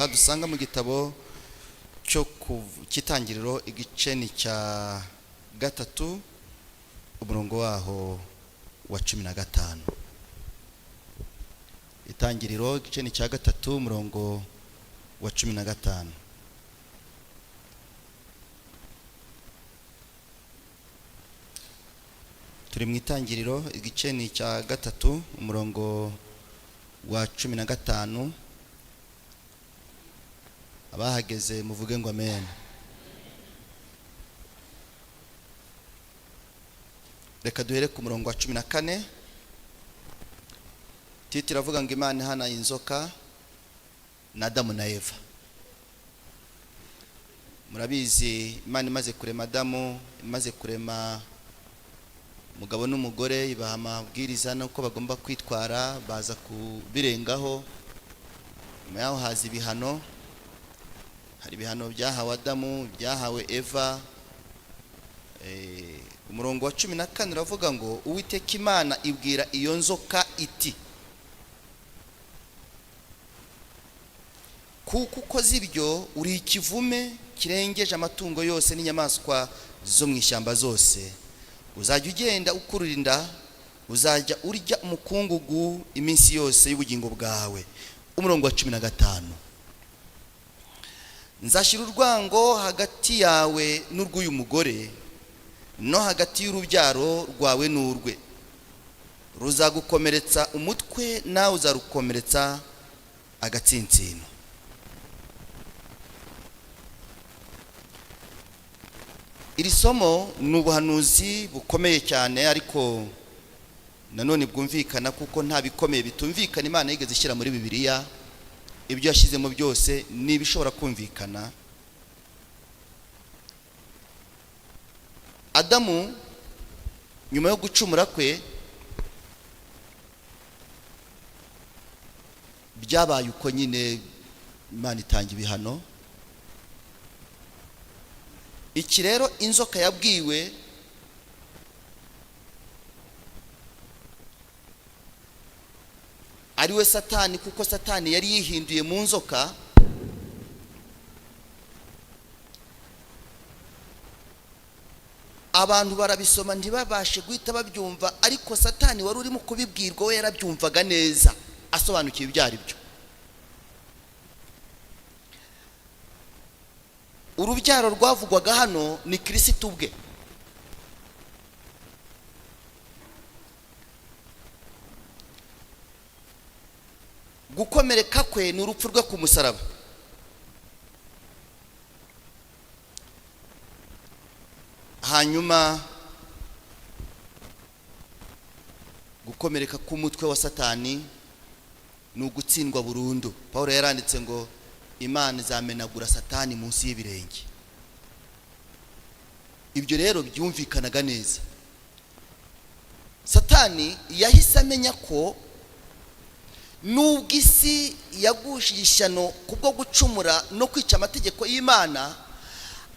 dusanga mu gitabo cyo kitangiriro igice ni cya gatatu umurongo waho wa 15. Itangiriro igice ni cya gatatu umurongo wa 15. Turi mu itangiriro igice ni cya gatatu umurongo wa 15. Abahageze muvuge ngo amen. Reka duhere ku murongo wa 14. Titi ravuga ngo Imana hana inzoka na Adamu na Eva. Murabizi Imana imaze kurema Adamu, imaze kurema umugabo n'umugore, ibaha amabwiriza nuko bagomba kwitwara, baza kubirengaho. Nyuma yaho haza ibihano. Hari ibihano byahawe Adamu, byahawe Eva. Umurongo wa 14 uravuga ngo Uwiteka Imana ibwira iyo nzoka iti, kuko ukoze ibyo uri ikivume kirengeje amatungo yose n'inyamaswa zo mu ishyamba zose, uzajya ugenda ukururinda, uzajya urya umukungugu iminsi yose y'ubugingo bwawe. Umurongo wa 15, nzashyira urwango hagati yawe n'urw'uyu mugore, no hagati y'urubyaro rwawe n'urwe, ruzagukomeretsa umutwe nawe uzarukomeretsa agatsinsino. Iri somo ni ubuhanuzi bukomeye cyane, ariko nanone bwumvikana kuko nta bikomeye bitumvikana Imana yigeze ishyira muri Bibiliya. Ibyo yashizemo byose ni bishobora kumvikana. Adamu nyuma yo gucumura kwe byabaye uko nyine Imana itanga ibihano. Iki rero inzoka yabwiwe ari we Satani, kuko Satani yari yihinduye mu nzoka. Abantu barabisoma ntibabashe guhita babyumva, ariko Satani wari urimo kubibwirwa we yarabyumvaga neza, asobanukiye ibyo ari byo. Urubyaro rwavugwaga hano ni Kristo ubwe. Gukomereka kwe ni urupfu rwe ku musaraba. Hanyuma gukomereka k'umutwe wa Satani ni ugutsindwa burundu. Paulo yaranditse ngo Imana izamenagura Satani munsi y'ibirenge. Ibyo rero byumvikanaga neza. Satani yahise amenya ko nubwo isi yagushije ishyano kubwo gucumura no kwica amategeko y'Imana,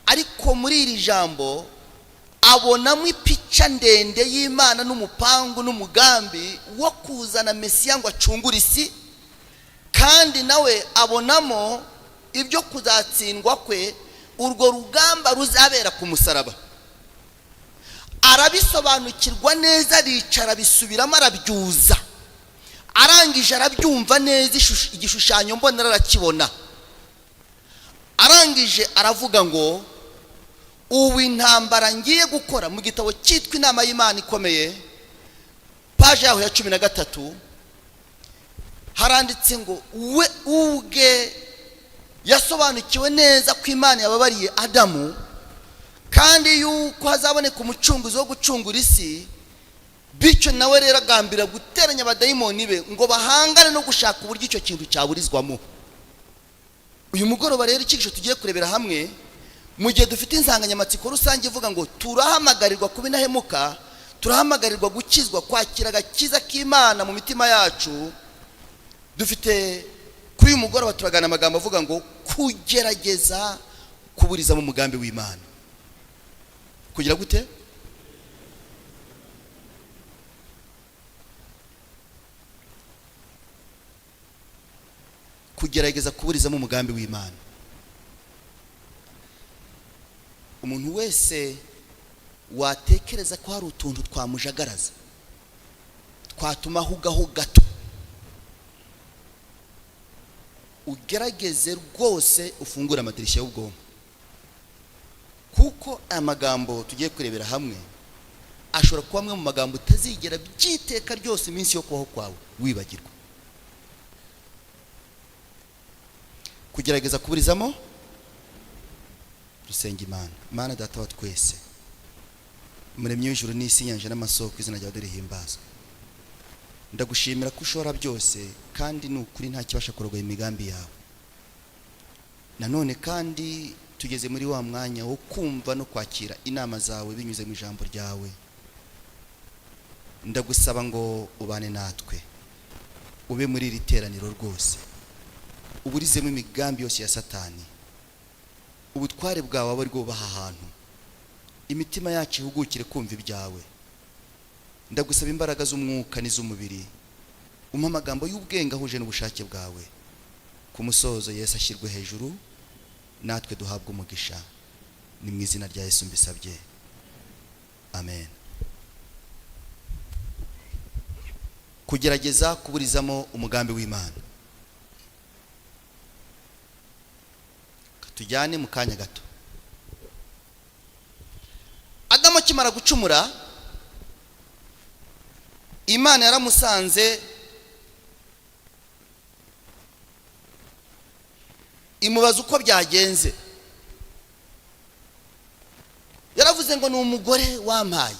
ariko muri iri jambo abonamo ipica ndende y'Imana n'umupangu n'umugambi wo kuzana Mesiya ngo acungure isi, kandi nawe abonamo ibyo kuzatsindwa kwe, urwo rugamba ruzabera ku musaraba. Arabisobanukirwa neza, aricara bisubiramo arabyuza. Arangije arabyumva neza, igishushanyo mbonera arakibona. Arangije aravuga ngo ubu intambara ngiye gukora, mu gitabo cyitwa Inama y'Imana ikomeye page yaho ya 13 haranditse ngo we ubwe yasobanukiwe neza ko Imana yababariye Adamu, kandi yuko hazaboneka umucunguzi wo gucungura isi. Bityo nawe rero agambira guteranya abadayimoni be ngo bahangane no gushaka uburyo icyo kintu cyaburizwamo. Uyu mugoroba rero ikigisho tugiye kurebera hamwe, mu gihe dufite insanganyamatsiko rusange ivuga ngo turahamagarirwa kuba indahemuka, turahamagarirwa gukizwa, kwakira agakiza k'Imana mu mitima yacu. Dufite kuri uyu mugoroba turagana amagambo avuga ngo kugerageza kuburizamo umugambi w'Imana. Kugira gute? kugerageza kuburizamo umugambi w'Imana. Umuntu wese watekereza ko hari utuntu twamujagaraza twatuma ahugaho gato, ugerageze rwose ufungura amadirishya y'ubwonko, kuko amagambo tugiye kurebera hamwe ashobora kuba amwe mu magambo utazigera byiteka ryose iminsi yo kubaho kwawe wibagirwa. Kugerageza kuburizamo, dusenga Imana. Imana data wa twese, Umuremyi w'ijuru n'isi, inyanja n'amasoko, izina ryawe rihimbazwe. Ndagushimira ko ushobora byose, kandi n'ukuri nta kibasha kurogoya imigambi yawe. Nanone kandi tugeze muri wa mwanya wo kumva no kwakira inama zawe binyuze mu ijambo ryawe. Ndagusaba ngo ubane natwe, ube muri iri teraniro rwose, uburizemo imigambi yose ya Satani. Ubutware bwawe aba aribwo bubaha ahantu, imitima yacu ihugukire kumva ibyawe. Ndagusaba imbaraga z'umwuka n'iz'umubiri, umpa amagambo y'ubwenge ahuje n'ubushake bwawe. Ku musozo Yesu ashyirwe hejuru, natwe duhabwe umugisha. Ni mu izina rya Yesu mbisabye, amen. Kugerageza kuburizamo umugambi w'Imana. Tujyane mu kanya gato. Adamu akimara gucumura, Imana yaramusanze imubaza uko byagenze. Yaravuze ngo ni umugore wampaye.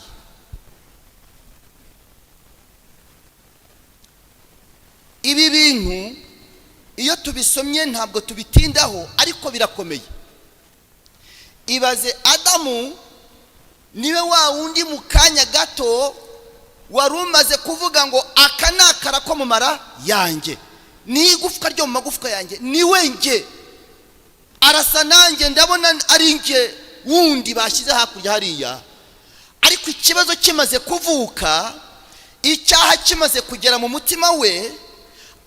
Ibi bintu iyo tubisomye ntabwo tubitindaho, ariko birakomeye. Ibaze Adamu niwe wa wundi mu kanya gato wari umaze kuvuga ngo aka ni akara ko mu mara yanjye, ni igufwa ryo mu magufwa yanjye, niwe nge, arasa nanjye, ndabona ari nge wundi bashyize hakurya hariya. Ariko ikibazo kimaze kuvuka, icyaha kimaze kugera mu mutima we,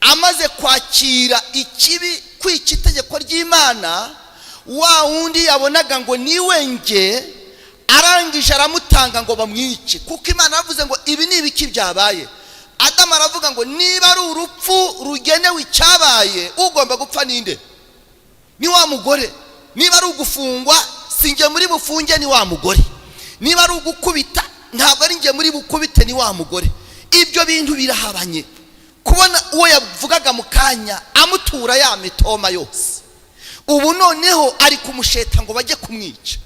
amaze kwakira ikibi, kwica itegeko ry'Imana, wa wundi yabonaga ngo niwe nge, arangije aramutanga ngo bamwice, kuko Imana yavuze ngo ibi ni ibiki byabaye. Adamu aravuga ngo niba ari urupfu rugenewe icyabaye, ugomba gupfa ninde? Ni wa mugore. Niba ari ugufungwa, sinjye muri bufunge, ni wa mugore. Niba ari ugukubita, ntabwo ari njye muri bukubite, ni wa mugore. Ibyo bintu birahabanye. Kubona uwo yavugaga mu kanya amutura ya mitoma yose, ubu noneho ari kumusheta ngo bajye kumwica.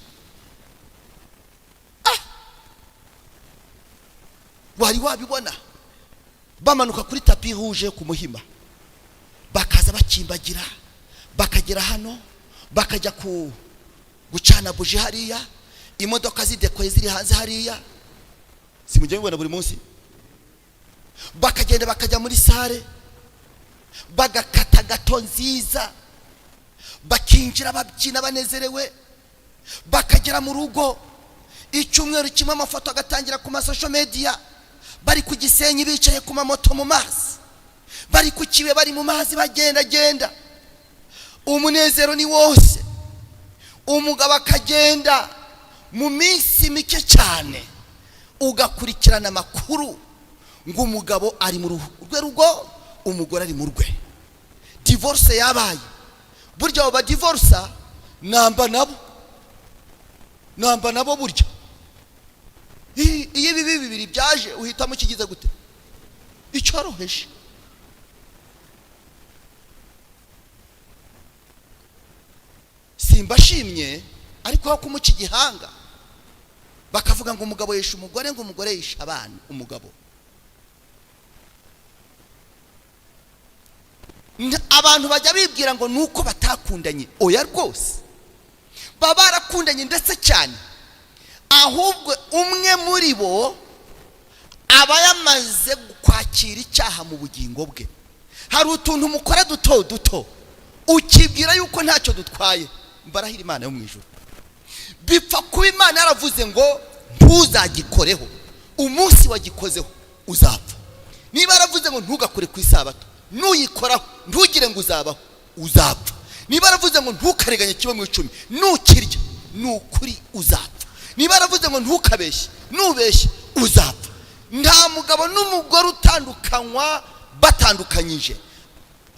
Wari wabibona bamanuka kuri tapi huje ku Muhima, bakaza bakimbagira, bakagera hano, bakajya gucana buji hariya, imodoka zidekoye ziri hanze hariya, simujye mubona buri munsi. Bakagenda bakajya muri sare, bagakata gato nziza, bakinjira babyina banezerewe, bakagera mu rugo, icyumweru kimwe amafoto agatangira ku social media, bari ku Gisenyi bicaye ku mamoto mu mazi, bari ku Kibe bari mu mazi bagenda genda, umunezero ni wose. Umugabo akagenda mu minsi mike cyane, ugakurikirana amakuru ngo umugabo ari mu rugo, umugore ari mu rwe, divorce yabaye. Burya aba divorce namba nabo burya. Iyo ibi bibiri byaje uhitamo kigize gute? Icyoroheje. Simbashimye, ariko aho kumuca igihanga bakavuga ngo umugabo yisha umugore, ngo umugore yisha abana. Umugabo, abantu bajya bibwira ngo nuko batakundanye. Oya rwose, baba barakundanye ndetse cyane, ahubwo umwe muri bo aba yamaze kwakira icyaha mu bugingo bwe. Hari utuntu mukora duto duto ukibwira yuko ntacyo dutwaye. Mbarahira Imana yo mu ijuru, bipfa kuba Imana yaravuze ngo ntuzagikoreho, umunsi wagikozeho uzapfa. Niba yaravuze ngo ntugakore ku isabato, nuyikoraho ntugire ngo uzabaho, uzapfa. Niba aravuze ngo ntukariganye kimwe mu 10 nukirya nukuri uzapfa. Niba aravuze ngo ntukabeshye nubeshye uzapfa. Nta mugabo n'umugore utandukanywa batandukanyije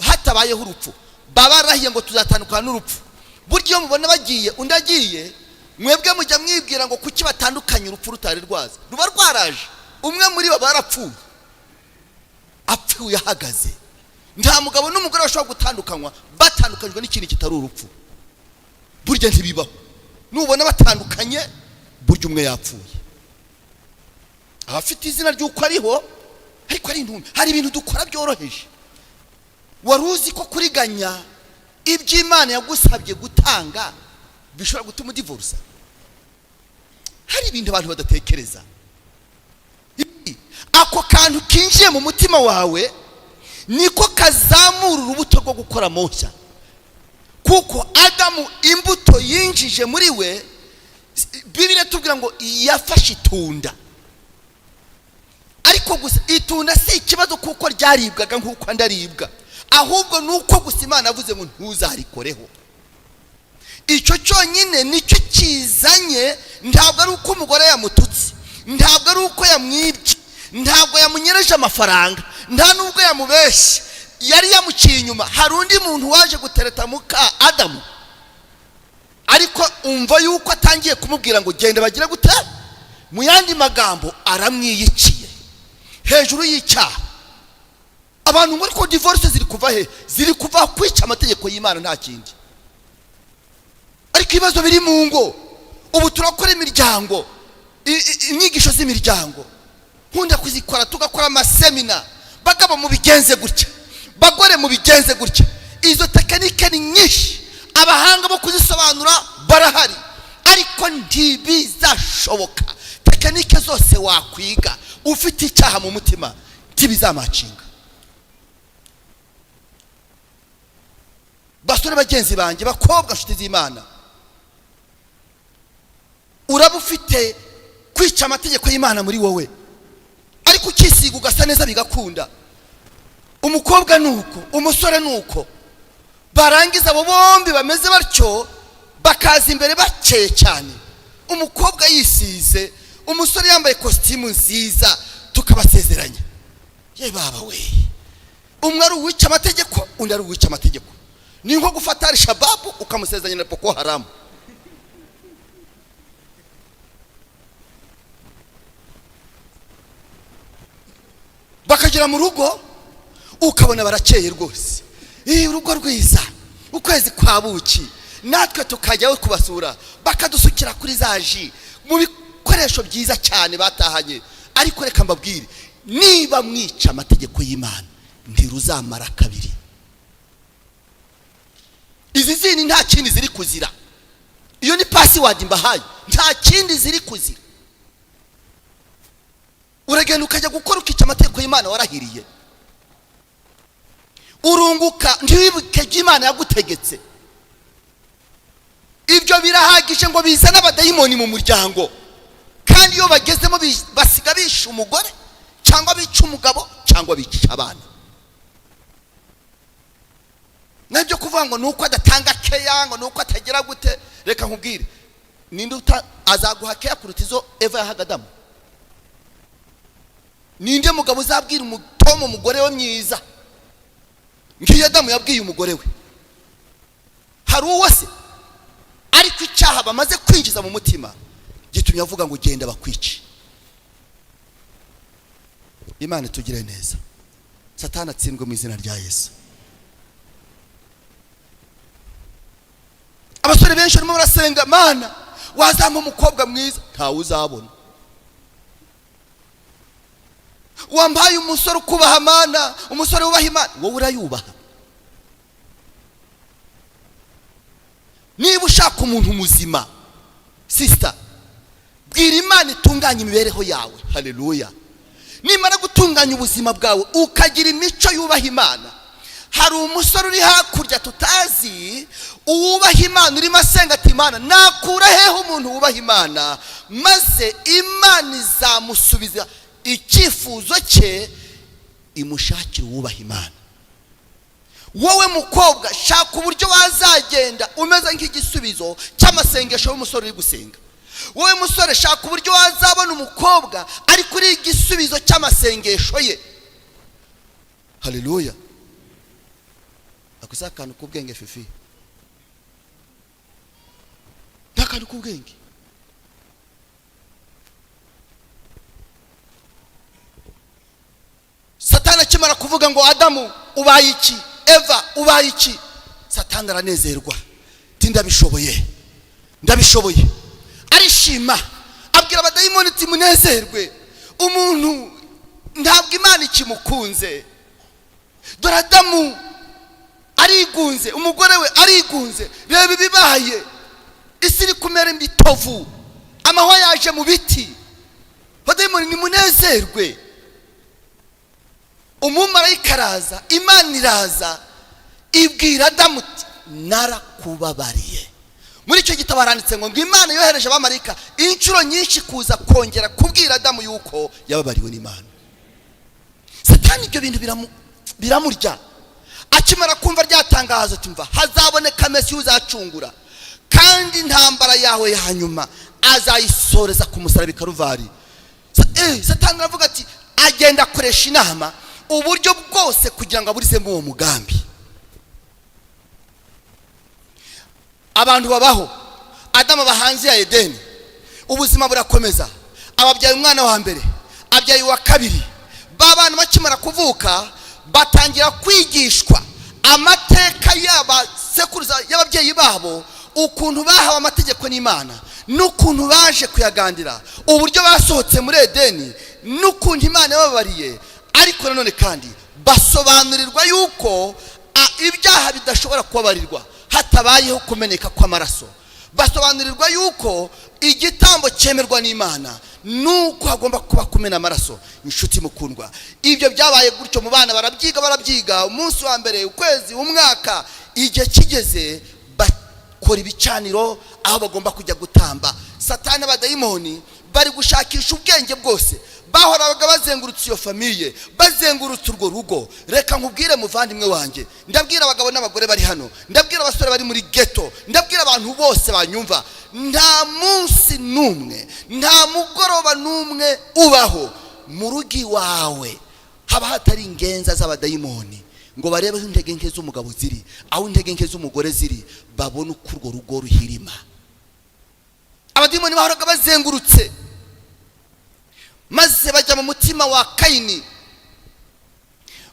hatabayeho urupfu. Babarahiye ngo tuzatandukana n'urupfu. Buryo mubona bagiye undagiye mwebwe mujya mwibwira ngo kuki batandukanye urupfu rutari rwaza. Ruba rwaraje. Umwe muri bo barapfuye. Apfuye ahagaze. Nta mugabo n'umugore bashobora gutandukanywa batandukanywe n'ikintu kitari urupfu. Burya ntibibaho. Nubona batandukanye burya umwe yapfuye. Abafite izina ry'uko ariho ariko ari intumbi. Hari ibintu dukora byoroheje. Waruzi ko kuriganya iby'Imana yagusabye gutanga bishobora gutuma divorce. Hari ibintu abantu badatekereza. Ako kantu kinjiye mu mutima wawe niko kazamura urubuto rwo gukora moshya. Kuko Adamu imbuto yinjije muri we, Bibiliya tubwira ngo yafashe itunda. Ariko gusa itunda si ikibazo kuko ryaribwaga nk'uko ndaribwa, ahubwo nuko gusa Imana yavuze ngo ntuzarikoreho. Icyo cyonyine nicyo kizanye. Ntabwo ari uko umugore yamututse, ntabwo ari uko yamwibye, ntabwo yamunyereje amafaranga, nta nubwo yamubeshye, yari yamuciye inyuma. Hari undi muntu waje gutereta muka Adamu, ariko umva yuko atangiye kumubwira ngo genda bagira gute. Mu yandi magambo aramwiyiciye hejuru y'icyaha. Abantu ngo ko divorce ziri kuva he? Ziri kuva kwica amategeko y'Imana nta kindi. Ariko ibibazo biri mu ngo. Ubu turakora imiryango, inyigisho z'imiryango. Nkunda kuzikora tugakora amasemina. Bagabo mu bigenze gutya, bagore mu bigenze gutya. Izo tekinike ni nyinshi, abahanga bo kuzisobanura barahari, ariko ntibizashoboka. Tekinike zose wakwiga ufite icyaha mu mutima ntibizamacinga. Basore bagenzi banjye, bakobwa nshuti z'Imana, uraba ufite kwica amategeko y'Imana muri wowe, ariko ukisiga ugasa neza bigakunda. Umukobwa nuko, umusore nuko, barangiza abo bombi bameze batyo bakaza imbere bakeye cyane. Umukobwa yisize, umusore yambaye kositimu nziza, tukabasezeranya. Ye baba we, umwe ari uwica amategeko, undi ari uwica amategeko. Ni nko gufata Al-Shabaab ukamusezeranya na Boko Haram. Bakagera mu rugo ukabona barakeye rwose. Urugo rwiza, ukwezi kwa buki, natwe tukajyaho kubasura, bakadusukira kuri zaji mu bikoresho byiza cyane batahanye. Ariko reka mbabwire, niba mwica amategeko y'Imana ntiruzamara kabiri. Izi zini nta kindi ziri kuzira. Iyo ni password mbahaye, nta kindi ziri kuzira. Uragenda ukajya gukora ukica amategeko y'Imana warahiriye. Urunguka ntiwibuke Imana yagutegetse. Ibyo birahagije ngo bizana abadayimoni mu muryango. Kandi iyo bagezemo basiga bisha umugore cyangwa bica umugabo cyangwa bica abana. Nabyo kuvuga ngo nuko adatanga keya, ngo nuko atagira gute. Reka nkubwire, ninde azaguha keya kuruta izo Eva yahaga Adamu? Ninde mugabo uzabwira umutomo umugore we myiza nk'iyo Adamu yabwiye umugore we? Hari uwo se? Ariko icyaha bamaze kwinjiza mu mutima gitumye avuga ngo genda bakwice. Imana tugire neza. Satani atsindwe mu izina rya Yesu. Abasore benshi barimo barasenga, Mana wazampa umukobwa mwiza, ntawe uzabona. Wambaye umusore ukubaha Mana, umusore wubaha Imana, wowe urayubaha. Niba ushaka umuntu muzima, sister, bwira Imana itunganye imibereho yawe. Haleluya. Nimara gutunganya ubuzima bwawe ukagira imico yubaha Imana, hari umusore uri hakurya tutazi uwubaha Imana urimo asenga ati Imana nakura hehe umuntu wubaha Imana, maze Imana izamusubiza icyifuzo cye, imushakira uwubaha Imana. wowe mukobwa shaka uburyo wazagenda umeze nk'igisubizo cy'amasengesho y'umusore uri gusenga. Wowe musore shaka uburyo wazabona umukobwa ari kuri igisubizo cy'amasengesho ye. Haleluya. Akusakana kubwenge fifi. Nakana kubwenge. Satani akimara kuvuga ngo Adamu ubaye iki, Eva ubaye iki, Satani aranezerwa. Ndabishoboye. Arishima abwira abadayimoni ati munezerwe, umuntu ntabwo Imana ikimukunze. Dore Adamu arigunze, umugore we arigunze, reba ibibaye, isi iri kumera imitovu, amahwa yaje mu biti. Abadayimoni nimunezerwe. Umumarayika araza, Imana iraza ibwira Adamu ati narakubabariye. Muri icyo gitabo haranditse ngo Imana yohereje abamarayika inshuro nyinshi kuza kongera kubwira Adamu yuko yababariwe n'Imana. Satani ibyo bintu biramurya. Akimara kumva ryatangazo ati mva hazaboneka Mesiya uzacungura, kandi intambara yawe ya hanyuma azayisoreza ku musaraba Karuvari. Satani aravuga ati agenda akoresha inama uburyo bwose kugira ngo aburizemo uwo mugambi. Abantu babaho, Adamu bahanze ya Edeni, ubuzima burakomeza, ababyaye umwana wa mbere, abyaye wa kabiri. Babana bakimara kuvuka batangira kwigishwa amateka y'abasekuruza y'ababyeyi babo, ukuntu bahawe amategeko n'Imana, n'ukuntu baje kuyagandira, uburyo basohotse muri Edeni, n'ukuntu Imana yababariye. Ariko nanone kandi basobanurirwa yuko ibyaha bidashobora kubabarirwa hatabayeho kumeneka kw'amaraso. Basobanurirwa yuko igitambo cyemerwa n'Imana nuko hagomba kuba kumena amaraso. Inshuti mukundwa, ibyo byabaye gutyo mu bana barabyiga umunsi wa mbere, ukwezi, umwaka. Igihe kigeze bakora ibicaniro aho bagomba kujya gutamba. Satani abadayimoni bari gushakisha ubwenge bwose, bahoraga bazengurutse iyo famiye, bazengurutse urwo rugo. Reka nkubwire muvandimwe wanjye, ndabwira abagabo n'abagore bari hano, ndabwira abasore bari muri ghetto, ndabwira abantu bose banyumva, nta munsi n'umwe, nta mugoroba n'umwe ubaho mu rugo iwawe haba hatari ingenza z'abadayimoni ngo barebe aho intege nke z'umugabo ziri, aho intege nke z'umugore ziri, babone uko urwo rugo ruhirima. Abadayimoni bahoraga bazengurutse, maze bajya mu mutima wa Kayini.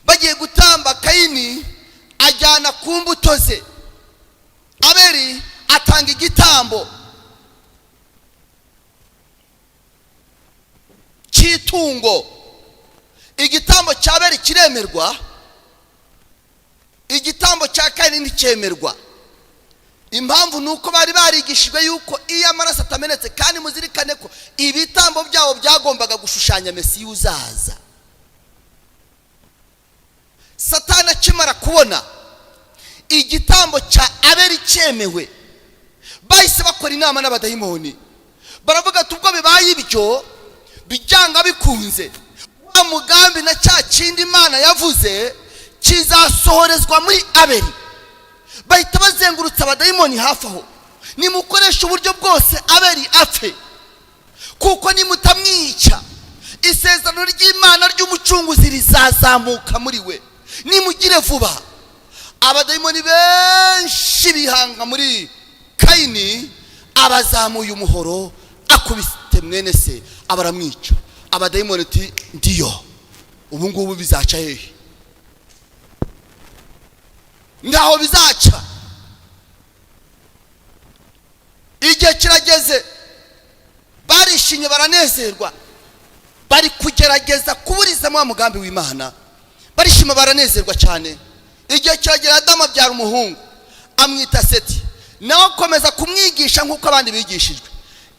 Bagiye gutamba, Kayini ajyana ku mbuto ze, Abeli atanga igitambo cy'itungo. Igitambo cya Abeli kiremerwa, igitambo cya Kayini nticyemerwa. Impamvu nuko bari barigishijwe yuko iyo amaraso atamenetse, kandi muzirikane ko ibitambo byabo byagombaga gushushanya Mesiya uzaza. Satani akimara kubona igitambo cya Abeli cyemewe, bahise bakora inama n'abadayimoni, baravuga ati ubwo bibaye ibyo bijyanga bikunze, wa mugambi na cya kindi Imana yavuze kizasohorezwa muri Abeli. Bahita bazengurutsa abadayimoni hafi aho, nimukoresha uburyo bwose Abeli apfe, kuko nimutamwica isezerano ry'Imana ry'umucunguzi rizazamuka muri we. Nimugire vuba. Abadayimoni benshi bihanga muri Kayini, abazamuye umuhoro akubise mwene se abaramwica. Abadayimoni ati ndiyo, ubu ngubu bizaca hehe? Ngaho bizaca. Igihe kirageze, barishinye baranezerwa, bari kugerageza kuburizamo wa mugambi w'Imana. Barishima baranezerwa cyane. Igihe kiragera, Adamu abyara umuhungu amwita Seti, nawe akomeza kumwigisha nk'uko abandi bigishijwe.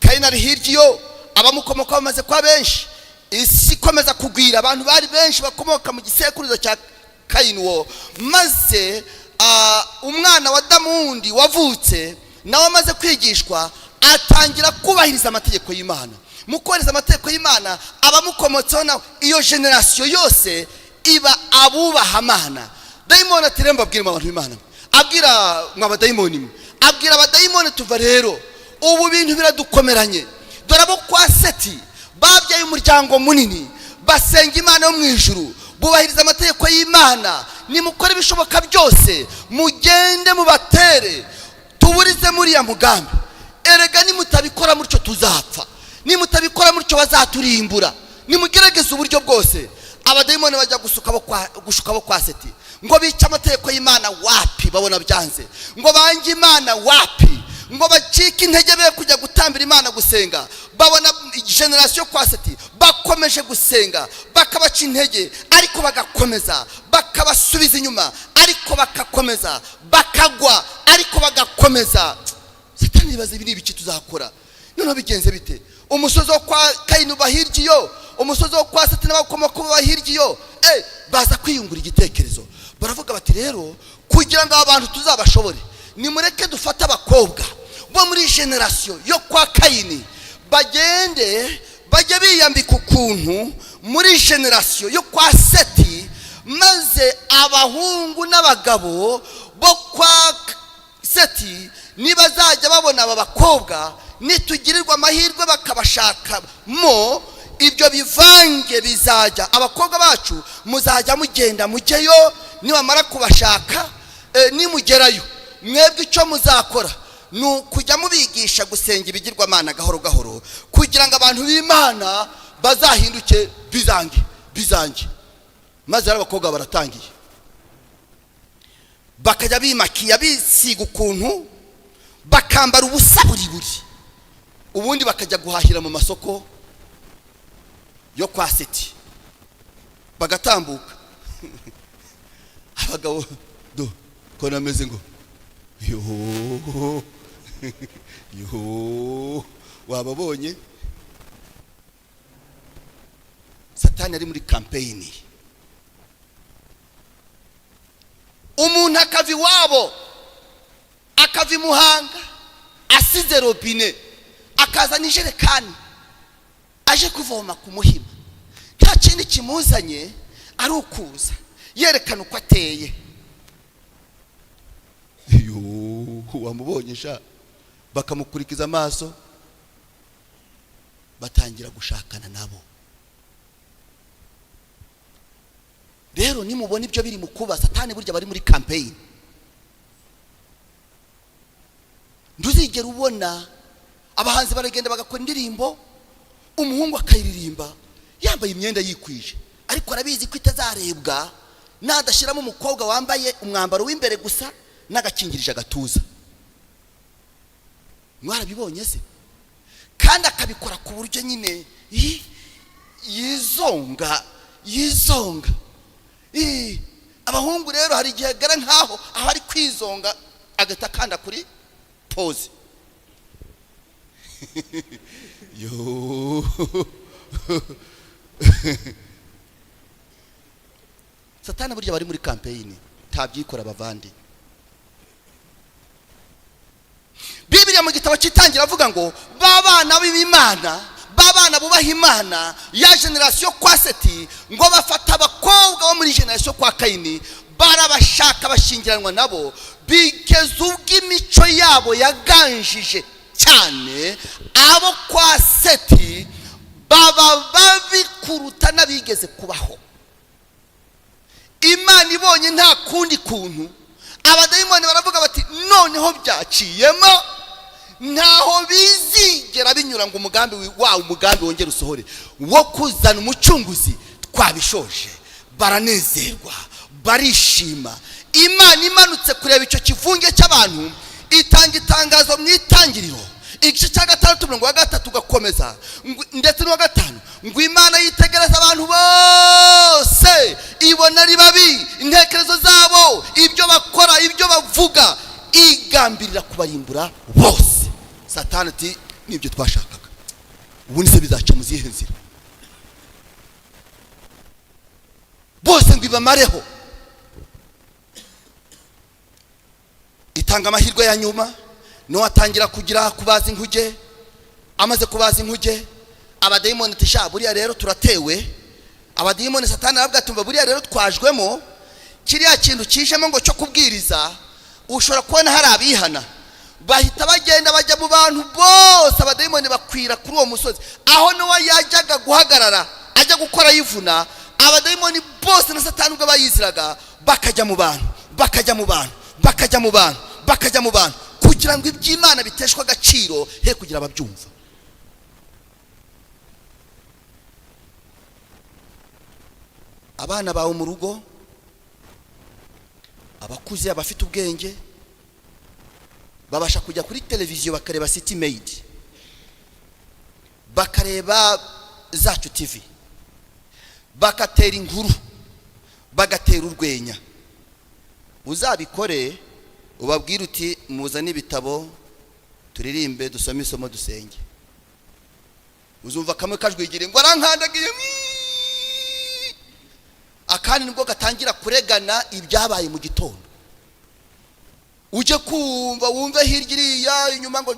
Kayini ari hirya iyo, abamukomoka bamaze kuba benshi, isi ikomeza kugwira, abantu bari benshi bakomoka mu gisekuruzo cya Kayini wo. Maze umwana wa Adamu wundi wavutse nawe amaze kwigishwa, atangira kubahiriza amategeko y'Imana. Mu kubahiriza amategeko y'Imana, abamukomotseho nawe iyo generasiyo yose iba abubaha Imana. dayimoni ati remba abwira abantu b'Imana, abwira mw'abadayimoni, abwira abadayimoni tuva rero ubu bintu biradukomeranye, dore abo kwa Seti babyaye umuryango munini, basenga Imana yo mu ijuru, bubahiriza amategeko y'Imana, nimukore ibishoboka byose, mugende mubatere, tuburize muri ya mugambi. Erega nimutabikora mutyo tuzapfa, nimutabikora mutyo bazaturimbura, nimugerageze uburyo bwose. Abadayimoni bajya gushuka abo kwa Seti ngo bice amategeko y'Imana, wapi, babona byanze, ngo bange Imana, wapi, ngo bacike intege be kujya gutambira Imana gusenga, babona generation kwa Seti bakomeje gusenga, bakabaca intege ariko bagakomeza, bakabasubiza inyuma ariko bakakomeza, bakagwa ariko bagakomeza. Satani yibaza ibi n'ibiki tuzakora, none bigenze bite? Umusozi wo kwa Kayini bahirgiyo, umusozi wo kwa Seti n'abakomoka bahirgiyo, baza kwiyungura igitekerezo, baravuga bati rero kugira ngo abantu tuzabashobore, nimureke dufata abakobwa bo muri generation yo kwa Kayini, bagende bajye biyambika ukuntu muri generation yo kwa Seti, maze abahungu n'abagabo bo kwa Seti nibazajya babona aba bakobwa, nitugirirwa amahirwe bakabashaka mo, ibyo bivange bizajya, abakobwa bacu muzajya mugenda mujyeyo, nibamara kubashaka nimugerayo mwebwe icyo muzakora nukujya mubigisha gusenga ibigirwamana gahoro gahoro, kugira ngo abantu b'Imana bazahinduke bizange. Maze abakobwa baratangiye, bakajya bimakiya bisiga ukuntu, bakambara ubusa buri, ubundi bakajya guhahira mu masoko yo kwa Seti, bagatambuka. Abagabo do ko nameze ngo yo wababonye. Satani ari muri campaign, umuntu akava iwabo akava Muhanga asize robine, akaza n'ijerekani aje kuvoma ku Muhima, nta kindi kimuzanye ari ukuza yerekana uko ateye. Wamubonye sha, bakamukurikiza amaso, batangira gushakana nabo. Rero nimubona ibyo biri mu kuba, Satani burya bari muri campaign. Nduzigera ubona abahanzi baragenda bagakora indirimbo, umuhungu akayiririmba yambaye imyenda yikwije, ariko arabizi ko itazarebwa nadashiramo umukobwa wambaye umwambaro w'imbere gusa n'agakingirije agatuza. Mwarabibonye se? Kandi akabikora ku buryo nyine yizonga. Abahungu rero hari igihe gara nkaho aho ari kwizonga agata kanda kuri pose. Yo Satani burya bari muri campaign, tabyikora bavandi. Bibiliya mu gitabo cy'itangira avuga ngo babana b'Imana, babana bubaha Imana ya generation kwa Seti, ngo bafata abakobwa bo muri generation kwa Kayini, barabashaka bashingiranwa nabo, bigeze ubw'imico yabo yaganjije cyane abo kwa Seti, baba babikuruta n'abigeze kubaho. Imana ibonye nta kundi kuntu, abadayimoni baravuga bati noneho byaciyemo, ntaho bizigera binyura ngo umugambi wongera usohore wo kuzana umucunguzi. Twabishoje, baranezerwa, barishima. Imana imanutse kureba icyo kivunge cy'abantu, itanga itangazo mu itangiriro igice cya 6:3 gakomeza ndetse no 5, ngo Imana yitegereza abantu bose, ibona ari babi intekerezo zabo, ibyo bakora, ibyo bavuga, igambirira kubarimbura bose. Satani ati nibyo twashakaga, ubundi se bizaca mu zihe nzira? Bose ngo ibamareho. Itanga amahirwe ya nyuma, no atangira kubaza inkuge. Amaze kubaza inkuge, abadayimoni tisha buriya rero turatewe. Abadayimoni Satani aravuga ati buriya rero twajwemo, kiriya kintu kijemo ngo cyo kubwiriza, ushobora kubona hari abihana bahita bagenda bajya mu bantu bose, abadayimoni bakwira kuri uwo musozi. Aho Nowa yajyaga guhagarara ajya gukora yivuna, abadayimoni bose na Satani ubwo bayiziraga bakajya mu bantu, bakajya mu bantu, bakajya mu bantu, bakajya mu bantu, kugira ngo iby'Imana biteshwe agaciro, he kugira ababyumva. Abana bawe mu rugo, abakuze, abafite ubwenge, babasha kujya kuri televiziyo bakareba City Maid, bakareba Zacu TV, bakatera inkuru, bagatera urwenya. Uzabikore ubabwira uti muzane ibitabo turirimbe, dusome isomo, dusenge. Uzumva kamwe kajwigire ngo arankandagiye, akandi nibwo gatangira kuregana ibyabaye mu gitondo. Uje kumva wumve hirya iriya inyuma ngo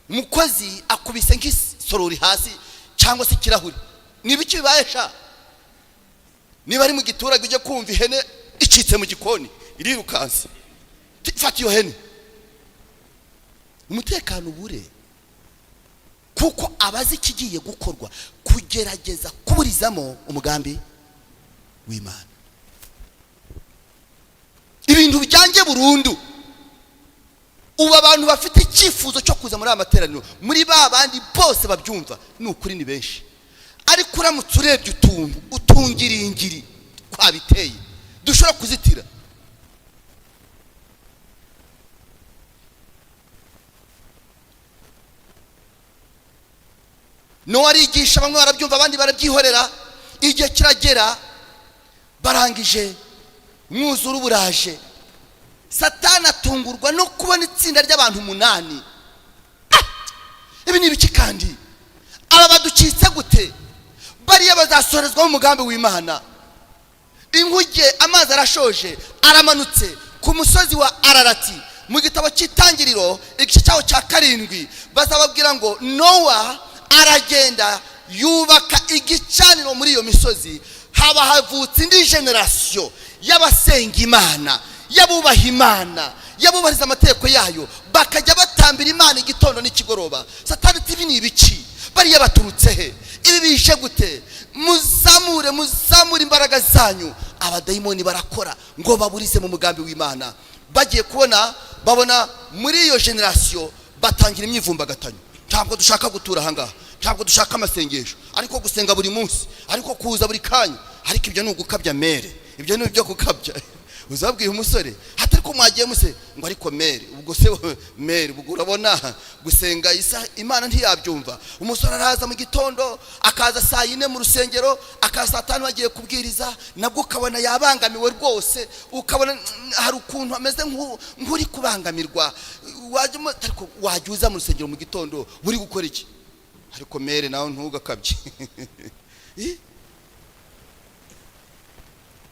umukozi akubise nk'isorori hasi cyangwa se ikirahuri. Nibiki bibaye sha? Niba ari mu giturage uje kumva ihene icitse mu gikoni irirukanse, fata iyo hene, umutekano ubure, kuko abazi ikigiye gukorwa, kugerageza kuburizamo umugambi w'Imana. Ibintu bijyanje burundu. Ubu abantu bafite icyifuzo cyo kuza muri amateraniro, muri babandi bose babyumva, n'ukuri ni benshi. Ariko uramutse urebye utungiringiri kwabiteye, dushobora kuzitira. Nowa arigisha, bamwe barabyumva abandi barabyihorera. Igihe kiragera barangije, umwuzure uburaje, Satani atungurwa no kubona itsinda ry'abantu 8. Ibi ni ibiki kandi? Aba baducitse gute? Bariya bazasorezwa mu mugambi w'Imana. Inkuge amazi arashoje, aramanutse ku musozi wa Ararati. Mu gitabo cy'Itangiriro igice cyaho cya 7 bazababwira ngo Nowa aragenda yubaka igicaniro muri iyo misozi. Haba havutse indi generation y'abasenga Imana, yabubaha Imana, yabubahiriza amategeko yayo, bakajya batambira Imana igitondo n'ikigoroba. Satani TV ni ibiki? Bariya baturutse he? Ibi bishe gute? Muzamure imbaraga zanyu. Abadayimoni barakora ngo baburize mu mugambi w'Imana. Bagiye babona muri iyo generation batangira imyivumbagatanyo. Ntabwo dushaka gutura ahangaha, ntabwo dushaka amasengesho, ariko gusenga buri munsi, ariko kuza buri kanya. Ariko ibyo ni ugukabya mere, ibyo ni ibyo gukabya. Uzabwiye umusore hatari ko mwagiye muse ngo ariko mere, ubwo se mere, ubwo urabona gusenga Imana ntiyabyumva. Umusore araza mu gitondo, akaza saa 4 mu rusengero, akaza saa 5 bagiye kubwiriza, nabwo ukabona yabangamiwe rwose, ukabona hari ukuntu ameze nk'uri kubangamirwa. Ariko wajuza mu rusengero mu gitondo buri gukora iki? Ariko mere nawe ntugakabye.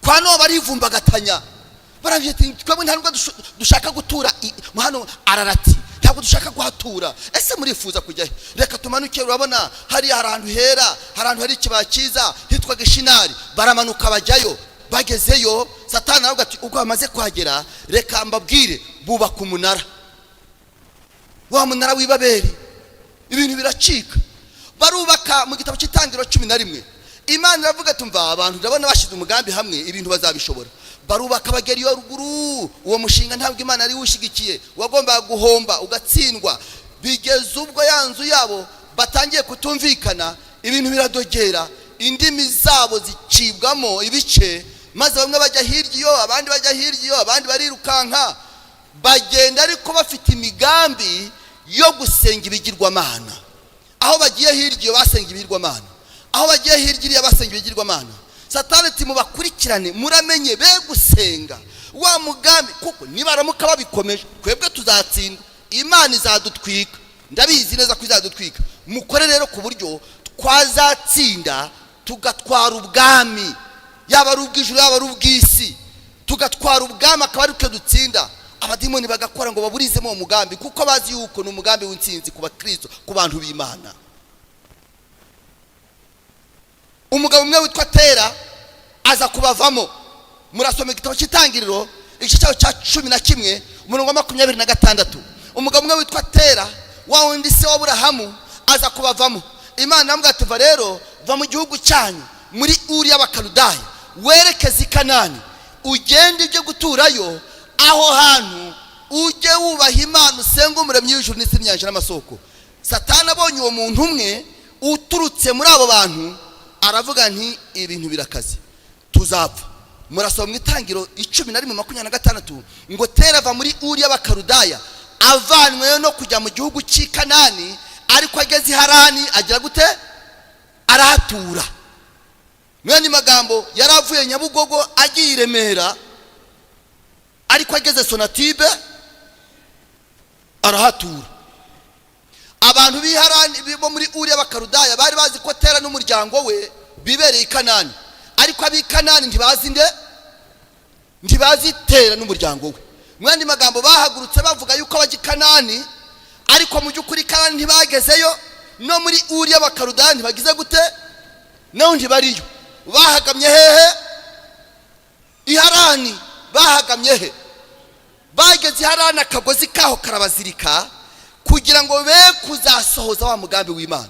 Kwano barivumbagatanya, baravye twebwe ntabwo dushaka gutura hano Ararati, ntabwo dushaka guhatura. Ese murifuza kujya? Reka tumanuke, urabona hari ahantu hera, ahantu hari ikibakiza hitwa Gishinari. Baramanuka bajyayo, bagezeyo Satani aravuga ati ubwo bamaze kuhagera, reka mbabwire bubaka umunara. Wa munara w'Ibabeli, ibintu biracika. Barubaka mu gitabo cy'Itangiriro 11. Imana iravuga tumva abantu ndabona bashize umugambi hamwe, ibintu bazabishobora. Barubaka bagera iyo ruguru. Uwo mushinga ntabwo Imana ari ushigikiye, wagomba guhomba ugatsindwa. Bigeze ubwo yanzu yabo batangiye kutumvikana, ibintu biradogera, indimi zabo zicibwamo ibice, maze bamwe bajya hirya iyo, abandi bajya hirya iyo, abandi barirukanka. Bagenda ariko bafite imigambi yo gusenga ibigirwamana. Aho bagiye hirya iyo basenga ibigirwamana, aho bagiye hirya iriya basenga ibigirwamana. Satani ati mubakurikirane muramenye be gusenga wa mugambi, kuko nibaramuka babikomeje twebwe tuzatsinda, Imana izadutwika. Ndabizi neza ko izadutwika. Mukore rero ku buryo twazatsinda, tugatwara ubwami, yaba ari ubw'ijuru yaba ari ubw'isi, tugatwara ubwami akaba ari twe dutsinda. Abadimoni bagakora ngo baburizemo umugambi, kuko bazi yuko ni umugambi w'intsinzi ku bakristo, ku bantu b'Imana. Umugabo umwe witwa Tera aza kubavamo, murasoma igitabo cy'Itangiriro igice cya 11 umurongo wa 26. Umugabo umwe witwa Tera wa wundi se w'Aburahamu aza kubavamo. Imana yambwira ati va rero va mu gihugu cyanyu muri Uri y'Abakaludaya werekeze i Kanani ugende ujye guturayo, aho hantu ujye wubaha Imana usenga umuremyi w'ijuru n'isi n'inyanja n'amasoko. Satani abonye uwo muntu umwe uturutse muri abo bantu aravuga nti ibintu birakaze tuzapfa. Murasoma mu Itangiriro 11:26 ngo Tera ava muri Uri y'Abakaludaya avanweyo no kujya mu gihugu cy'i Kanani, ariko ageze i Harani agira gute? Arahatura. Mwene magambo yaravuye Nyabugogo agiye i Remera, ariko ageze Sonatibe arahatura. Abantu b'i Harani bo muri Uri y'Abakaludaya bari bazi ko Tera n'umuryango we bibereye i Kanani, ariko ab'i Kanani ntibazi Tera n'umuryango we. Mwene magambo bahagurutse bavuga yuko bajya i Kanani, ariko mu by'ukuri Kanani ntibagezeyo, no muri Uri y'Abakaludaya ntibagize gute? Naho ntibariyo. Bahagamye hehe? I Harani. Bahagamye he? Bageze i Harani akagozi kaho karabazirika kugira ngo be kuzasohoza wa mugambi w'Imana.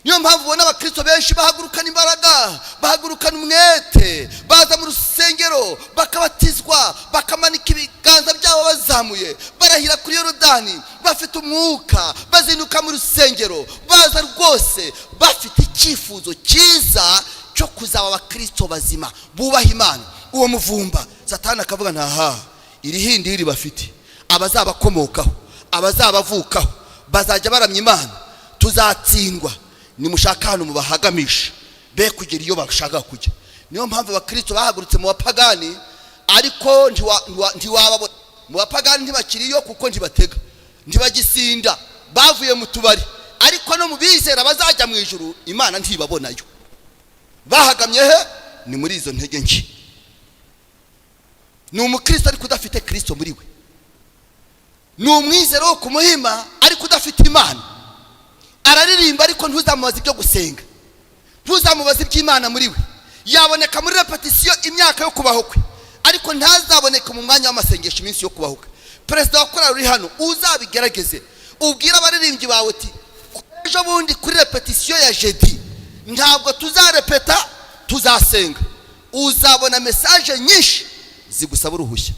Niyo mpamvu ubona abakristo benshi bahagurukana imbaraga, bahagurukana umwete, baza mu rusengero bakabatizwa, bakamanika ibiganza byabo bazamuye, barahira kuri Yorodani bafite umwuka, bazinuka mu rusengero, baza rwose bafite icyifuzo cyiza cyo kuzaba abakristo bazima bubaha Imana. Uwo muvumba Satani akavuga ntaha iri hindi iri bafite abazabakomokaho, abazabavukaho bazajya baramya Imana, tuzatsindwa. Nimushaka hano mubahagamisha be kugera iyo bashaka kujya. Niyo mpamvu abakristo bahagurutse mu bapagani, ariko ntiwababona mu bapagani ntibakiriyo kuko ntibatega, ntibagisinda, bavuye mu tubari, ariko no mu bizera bazajya mu ijuru Imana ntibabonayo. Bahagamye he? Ni muri izo ntege nke. Ni umukristo ariko udafite Kristo muri we. Ni umwizero wo kumuhima ariko udafite Imana. Araririmba ariko ntuzamubaza ibyo gusenga, ntuzamubaza iby'Imana muri we. Yaboneka muri repetition imyaka yo kubaho kwe, ariko ntazaboneka mu mwanya w'amasengesho iminsi yo kubaho kwe. Perezida wa korali uri hano uzabigerageze, ubwira abaririmbyi bawe ati ejo bundi kuri repetition ya jeudi ntabwo tuzarepeta, tuzasenga. Uzabona message nyinshi zigusaba uruhushya.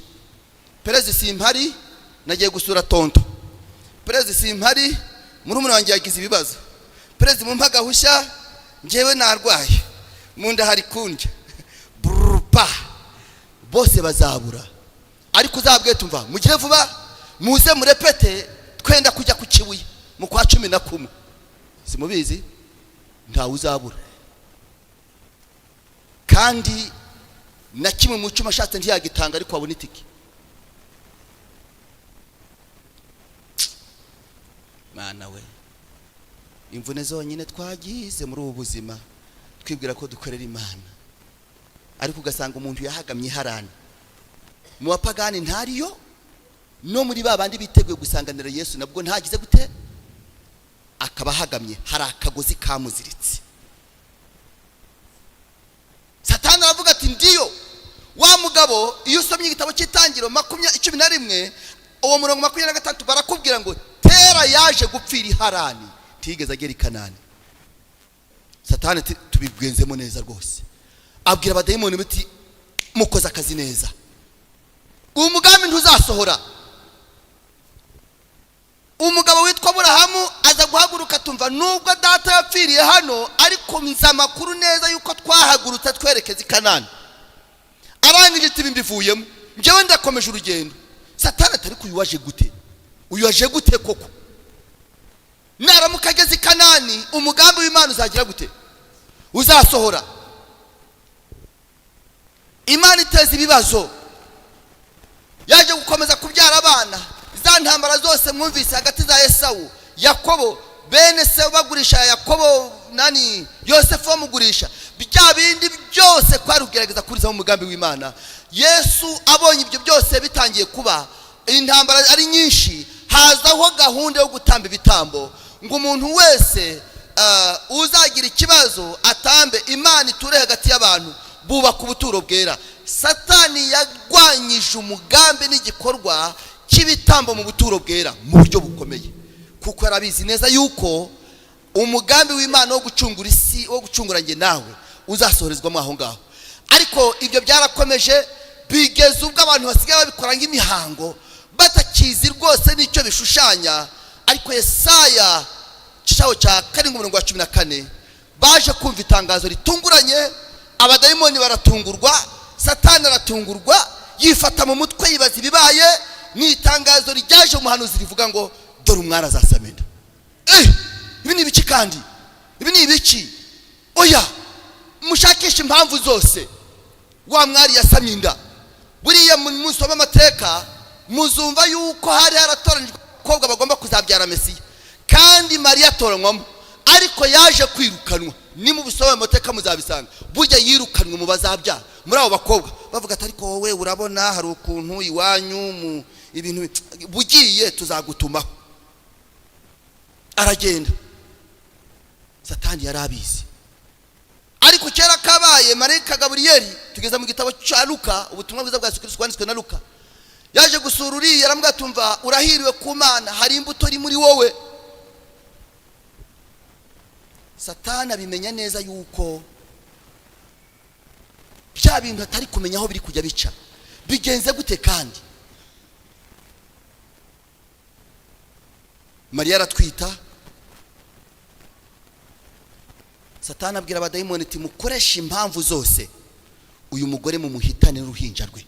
Perezida simpari, nagiye gusura tonto. Perezida simpari, murumuna wanjye yagize ibibazo. Perezida mumpa gahushya, ngewe narwaye, munda hari kundya. Brupa bose bazabura, ariko uzabwe tumva mugire vuba muze murepete twenda kujya ku Kibuye mu kwa 11. Simubizi nta uzabura, kandi na kimwe mu cyuma ashatse ntiyagitanga, ariko wabona itiki. Mana we, imvune zonyine twagize muri ubu buzima twibwira ko dukorera Imana, ariko ugasanga umuntu yahagamye Harani. Mu bapagani ntariyo, no muri babandi biteguye gusanganira Yesu nabwo ntagize gute? Akaba hagamye, hari akagozi kamuziritse. Satani aravuga ati ndiyo wa mugabo. Iyo usomye igitabo cy'Itangiriro 11 uwo murongo 23 barakubwira ngo Tera yaje gupfira i Harani, tigeze agera i Kanani. Satani tubibwenzemo neza rwose, abwira abadayimoni biti mukoze akazi neza, umugambi ntuzasohora. Umugabo witwa Aburahamu aza guhaguruka, tumva nubwo data yapfiriye hano, ariko nza makuru neza yuko twahagurutse twerekeza i Kanani. Arangije ati mbivuyemo, njyewe ndakomeje urugendo. Satani atari kuyuwaje gute? Uyaje gute koko? Naramuka ageze i Kanani umugambi w'Imana uzagira gute? Uzasohora. Imana iteza ibibazo, yaje gukomeza kubyara abana. Za ntambara zose mwumvise hagati za Esawu, Yakobo, bene se bagurisha Yakobo Yosefu bamugurisha, bya bindi byose kwari kugerageza kuriza mu mugambi w'Imana. Yesu abonye ibyo byose bitangiye kuba, intambara ari nyinshi, hazaho gahunda yo gutamba ibitambo, ngo umuntu wese uzagira ikibazo atambe, Imana iture hagati y'abantu, bubaka ubuturo bwera. Satani yagwanyije umugambi n'igikorwa cy'ibitambo mu buturo bwera mu buryo bukomeye, kuko yarabizi neza yuko umugambi w'Imana wo gucungura isi, wo gucungura nge nawe uzasohorezwamo aho ngaho. Ariko ibyo byarakomeje bigeze ubwo abantu basigaye babikora nk'imihango batakizi rwose n'icyo bishushanya. Ariko Yesaya cyaho cya 7:14 baje kumva itangazo ritunguranye, abadayimoni baratungurwa, Satani aratungurwa, yifata mu mutwe yibaza ibibaye. Ni itangazo ryaje umuhanuzi rivuga ngo dore umwara azasamenda. Ibi ni ibiki kandi? Ibi ni ibiki? Oya, mushakisha impamvu zose. Wa mwari yasaminda buriya mu munsi w'amateka muzumva yuko hari haratoranijwe abakobwa bagomba kuzabyara Mesiya, kandi Mariya atoranywamo, ariko yaje kwirukanwa. Ni mu busome amateka muzabisanga burya yirukanwe mu bazabyara muri abo bakobwa. Bavuga ati ariko wowe urabona hari ukuntu iwanyu mu ibintu bugiye tuzagutumaho. Aragenda. Satani yarabizi. Ariko kera kabaye marayika Gaburiyeli, tugeze mu gitabo cya Luka, ubutumwa bwiza bwa Yesu Kristo bwanditswe na Luka, yaje gusura Uriya aramubwira tumva urahiriwe ku Mana, hari imbuto iri muri wowe. Satani abimenya neza yuko bya bintu atari kumenya aho biri kujya bica. Bigenze gute kandi? Mariya aratwita. Satani abwira abadayimoni ati mukoresha impamvu zose uyu mugore mu muhitane n'uruhinja rwe.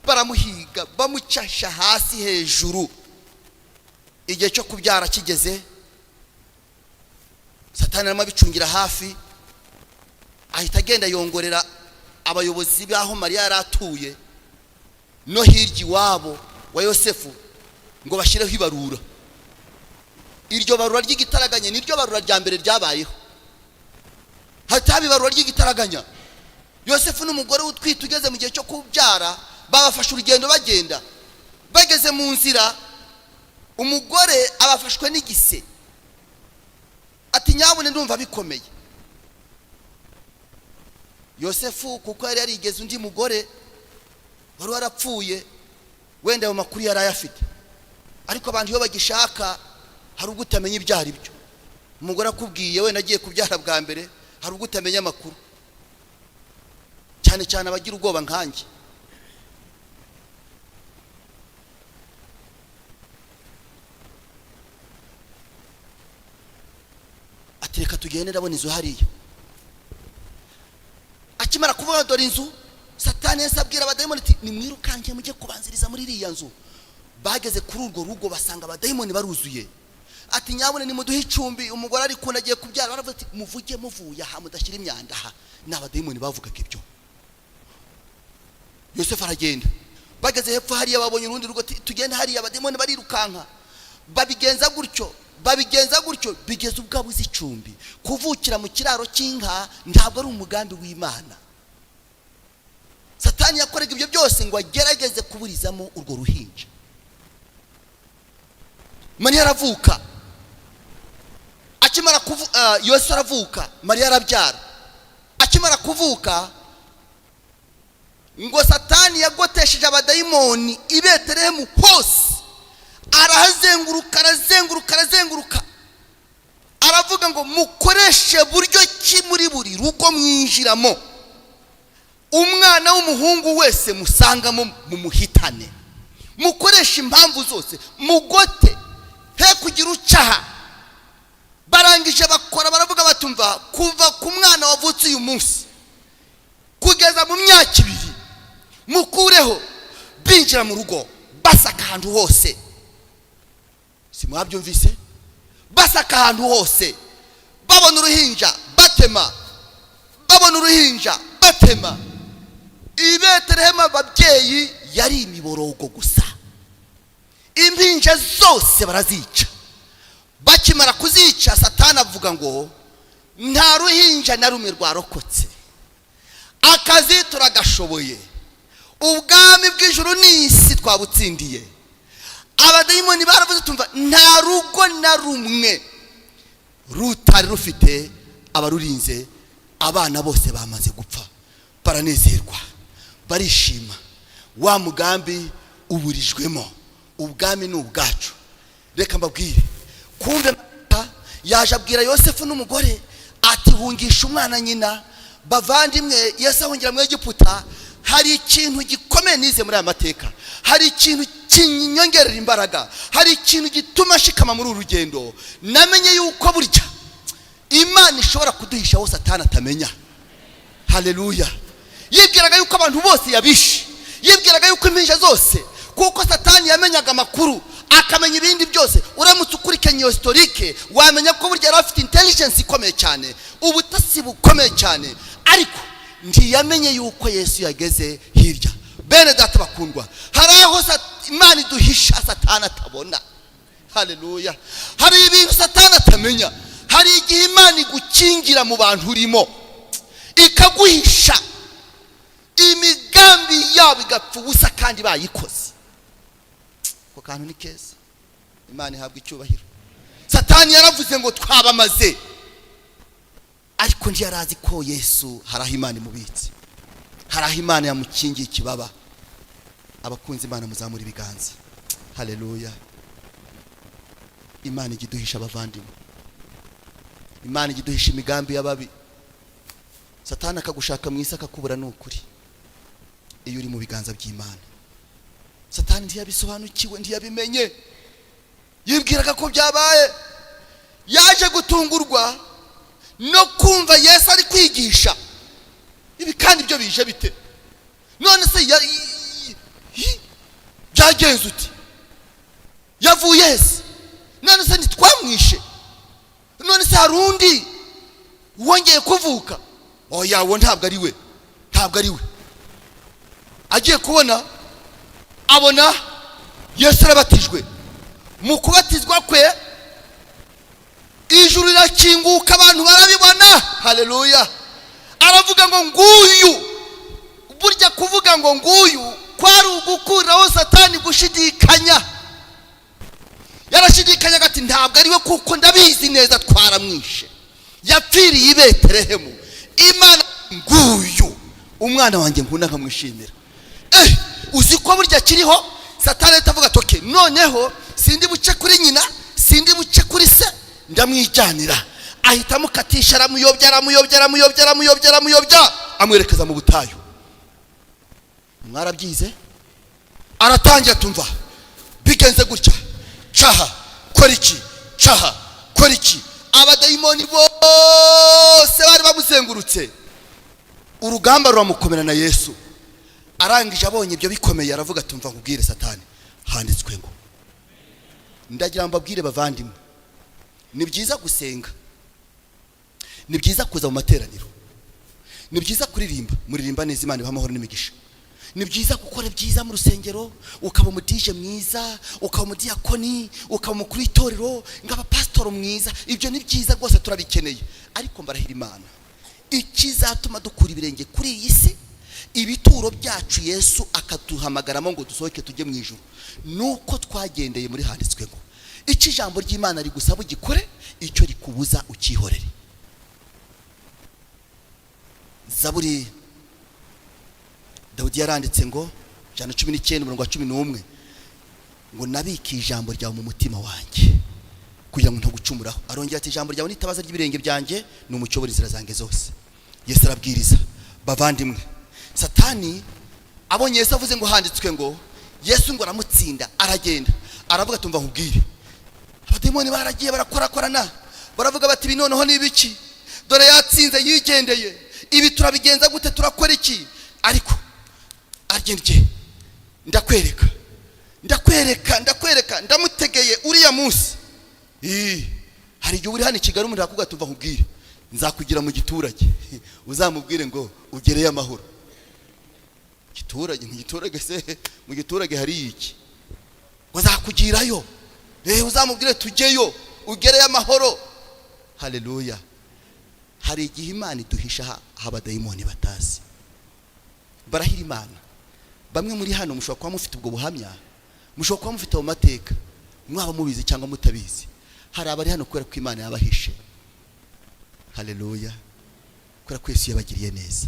Baramuhiga bamucasha hasi hejuru. Igihe cyo kubyara kigeze, Satani arimo abicungira hafi, ahita agenda yongorera abayobozi baho Mariya yaratuye no hirya iwabo wa Yosefu ngo bashireho ibarura. Iryo barura ry'igitaraganya niryo barura rya mbere ryabayeho. Hatabi barura ry'igitaraganya. Yosefu n'umugore utwite ugeze mu gihe cyo kubyara babafashe urugendo bagenda. Bageze mu nzira umugore abafashwe n'igise. Ati nyabune ndumva bikomeye. Yosefu kuko yari yarigeze undi mugore wari warapfuye, wenda mu makuru yari ayafite, ariko abantu iyo bagishaka hari ubwo utamenya ibyari byo. Umugore akubwiye we nagiye kubyara bwa mbere, hari ubwo utamenya amakuru, cyane cyane abagira ubwoba nkanjye. Atereka tugende ndabona inzu hariya. Akimara kuvuga dore inzu, Satani yasabwira abadayimoni ati nimwirukange mujye kubanziriza muri iriya nzu. Bageze kuri urwo rugo basanga abadayimoni baruzuye. Ati nyabone ni muduhe icumbi, umugore ari kunagiye kubyara. Baravuga ati muvuge muvuye aha mudashyira imyanda aha. N'abadayimoni bavugaga ibyo. Yosefu aragenda. Bageze hepfo hariya babonye urundi rugo, tugende hariya. Abadayimoni barirukanka. Babigenza gutyo bigeze ubwabuze icumbi. Kuvukira mu kiraro cy'inka ntabwo ari umugambi w'Imana. Satani yakorega ibyo byose ngo agerageze kuburizamo urwo ruhinja. Mariya aravuka. Akimara Yosefu aravuka, Mariya arabyara. Akimara kuvuka ngo Satani yagotesheje abadayimoni i Betelehemu hose. Arazenguruka. Aravuga ngo mukoreshe buryo ki muri buri rugo mwinjiramo. Umwana w'umuhungu wese musangamo mumuhitane. Mukoreshe impamvu zose, mugote he kugira ucaha. Barangije bakora baravuga batumva kuva ku mwana wavutse uyu munsi kugeza mu myaka 2 mukureho binjira mu rugo basaka ahantu hose. Simwabyumvise? Basaka ahantu hose. Babona uruhinja batema. I Betelehemu ababyeyi yari imiborogo gusa. Impinja zose barazica. Bakimara kuzica Satani avuga ngo nta ruhinja na rumwe rwarokotse. Akazi turagashoboye. Ubwami bw'ijuru n'isi twabutsindiye. Abadayimoni baravuze tumva nta rugo na rumwe rutari rufite abarurinze. Abana bose bamaze gupfa. baranezerwa, barishima, wa mugambi uburijwemo, ubwami ni ubwacu. Reka mbabwire, kumbe yaje abwira Yosefu n'umugore ati hungisha umwana nyina. Bavandimwe, Yesu ahungira mu Egiputa, hari ikintu gikomeye nize muri aya mateka, hari ikintu kinyongerera imbaraga, hari ikintu gituma shikama muri urugendo. Namenye yuko burya Imana ishobora kuduhisha aho Satani atamenya. Haleluya. Yibwiraga yuko abantu bose yabishe, yibwiraga yuko impinja zose, kuko Satani yamenyaga amakuru, akamenya ibindi byose. Uramutse ukurikiranye historique wamenya ko burya afite intelligence ikomeye cyane, ubutasi bukomeye cyane, ariko ntiyamenye yuko Yesu yageze hirya. Bene data bakundwa, hari aho Imana iduhisha Satani atabona. Haleluya. Hari ibintu Satani atamenya, hari igihe Imana igukingira mu bantu urimo ikaguhisha imigambi yabo igapfa ubusa kandi bayikoze. Ko kantu ni keza, Imana ihabwa icyubahiro. Satani yaravuze ngo twabamaze, ariko ntiyarazi ko Yesu hari aho Imana imubitse, hari aho Imana yamukingiye ikibaba. Abakunzi Imana muzamura ibiganza. Haleluya. Imana igiduhisha abavandimwe, Imana igiduhisha imigambi y'ababi. Satani akagushaka mu isi akakubura n'ukuri iyo uri mu biganza by'Imana. Satani ntiyabisobanukiwe, ntiyabimenye, yibwiraga ko byabaye. Yaje gutungurwa no kumva Yesu ari kwigisha ibi, kandi byo bije bite? None se byagenze uti? Yavuye Yesu, none se ntitwamwishe? None se harundi wongeye kuvuka? Oya, wo ntabwo ari we, ntabwo ari we. Agiye kubona abona Yesu arabatijwe. Mu kubatizwa kwe ijuru rirakinguka, abantu barabibona. Haleluya. Aravuga ngo nguyu. Burya kuvuga ngo nguyu kwari ugukuraho Satani gushidikanya. Yarashidikanyaga ati ntabwo ari we, kuko ndabizi neza twaramwishe, yapfiriye i Betelehemu. Imana nguyu umwana wanjye nkunda nkamwishimira. Uzi ko burya kiriho Satani atavuga toke, noneho sindi buce kuri nyina, sindi buce kuri se, ndamwijyanira. Ahita mukatisha, aramuyobya, amwerekeza mu butayu. Mwarabyize? Aratangira tumva bigenze gutya, caha kora iki, caha kora iki. Abadayimoni bose bari bamuzengurutse, urugamba ruramukomera na Yesu. Arangije abonye ibyo bikomeye, aravuga tumva nkubwire Satani, handitswe ngo. Ndagira mbabwire bavandimwe, ni byiza gusenga, ni byiza kuza mu materaniro, ni byiza kuririmba, muririmba neza Imana ibaha amahoro n'imigisha. Ni byiza gukora byiza mu rusengero, ukaba umudije mwiza, ukaba umudiyakoni, ukaba umukuru w'itorero, ngaba pastor mwiza. Ibyo ni byiza rwose, turabikeneye. Ariko mbarahira Imana, ikizatuma dukura ibirenge kuri iyi si, ibituro byacu Yesu akaduhamagaramo ngo dusohoke tujye mu ijuru, nuko twagendeye muri handitswe ngo. Iki ijambo ry'Imana rigusaba ugikore, icyo rikubuza ukihorere. Zaburi Dawudi yaranditse ngo 19:11 ngo nabiki ijambo ryawe mu mutima wanjye kugira ngo ntagucumuraho. Arongera ati ijambo ryawe nitabaza ry'ibirenge byanjye n'umucyo w'inzira zanjye zose. Yesu arabwiriza. Bavandimwe, Satani abonye Yesu avuze ngo handitswe ngo, Yesu ngo aramutsinda, aragenda. Aravuga tumva nkubwire, abademoni baragiye barakorakorana, baravuga bati ibi noneho ni ibiki? Dore yatsinze yigendeye, ibi turabigenza gute, turakora iki? Ariko aryenje, ndakwereka ndamutegeye uriya munsi. Hari igihe uri hano i Kigali umuntu akubwira tuva nkubwire, nzakugira mu giturage, uzamubwire ngo ugereye amahoro. Giturage se, mu giturage hari iki? Uzakugirayo, uzamubwire tujyeyo, ugereye amahoro. Haleluya. Hari igihe Imana iduhisha abadayimoni batazi. Barahira Imana. Bamwe muri hano mushobora kuba mufite ubwo buhamya, mushobora kuba mufite mu mateka, mwaba mubizi cyangwa mutabizi. Hari abari hano kubera ko Imana yabahishe. Haleluya. Kubera ko Yesu yabagiriye neza.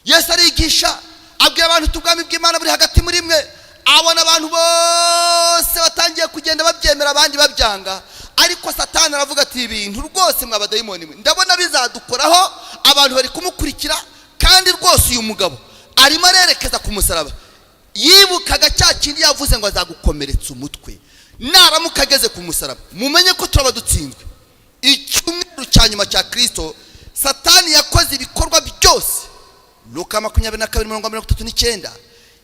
Yesu arigisha abwira abantu tubwami bw'Imana buri hagati muri mwe, abona abantu bose batangiye kugenda babyemera abandi babyanga, ariko Satani aravuga ati ibintu rwose mw'abadayimoni mwe ndabona bizadukoraho. Abantu bari kumukurikira kandi rwose uyu mugabo arimo arerekeza ku musaraba. Yibukaga cya kindi yavuze ngo azagukomeretsa umutwe naramuka ageze ku musaraba. Mumenye ko turaba dutsinzwe. Icyumweru cya nyuma cya Kristo Satani yakoze ibikorwa byose. Luka 22:39,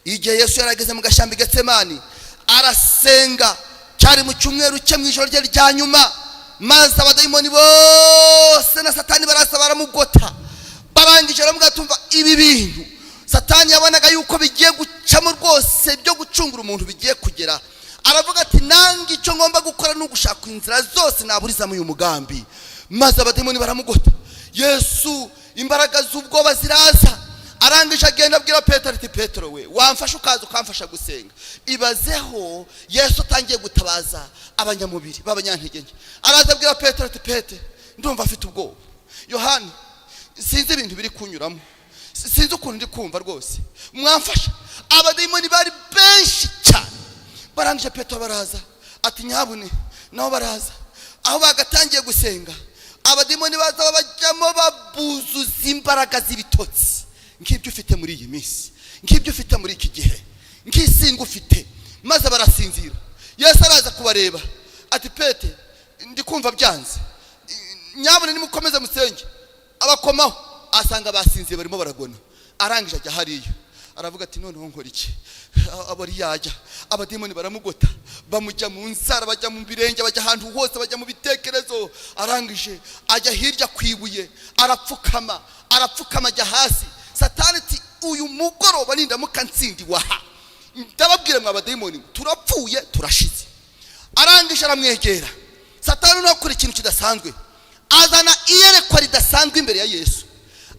igihe Yesu yarageze mu gashyamba Getsemani arasenga, cyari mu cyumweru cye mu ijoro rye rya nyuma, maze abadayimoni bose na Satani barasa baramugota. Barangije baramuga tumva ibi bintu Satani yabonaga yuko bigiye gucamo rwose byo gucungura umuntu bigiye kugera. Aravuga ati nangi icyo ngomba gukora no gushaka inzira zose naburizamo uyu mugambi. Maze abadayimoni baramugota. Yesu imbaraga z'ubwoba ziraza, arangije agenda abwira Petero ati Petero we wamfasha ukaza ukamfasha gusenga. Ibazeho Yesu atangiye gutabaza abanyamubiri b'abanyantege nke. Araza abwira Petero ati Petero ndumva afite ubwoba. Yohani sinzi ibintu biri kunyuramo, sinzi ukuntu ndi kumva rwose, mwamfasha. Abadayimoni bari benshi cyane. Barangije Petero baraza ati nyabune nabo baraza. Aho bagatangiye gusenga abadayimoni baza babajyamo babuzuza imbaraga z'ibitotsi nk'ibyo ufite muri iyi minsi, nk'ibyo ufite muri iki gihe, nk'isinga ufite. Maze barasinzira. Yesu araza kubareba ati Petero ndi kumva byanze, nyabune nimukomeze musenge. Abakomaho asanga basinziye barimo baragona. Arangije ajya hariya aravuga ati noneho nkora iki? Abari yajya abadayimoni baramugota, bamujya mu nzara, bajya mu birenge, bajya ahantu hose, bajya mu bitekerezo. Arangije ajya hirya kwibuye arapfukama ajya hasi. Satani ati uyu mugoroba nindamuka ntsindiwe aha ndababwira mwa abadayimoni turapfuye turashize. Arangije aramwegera. Satani nokora ikintu kidasanzwe, azana iyerekwa ridasanzwe imbere ya Yesu,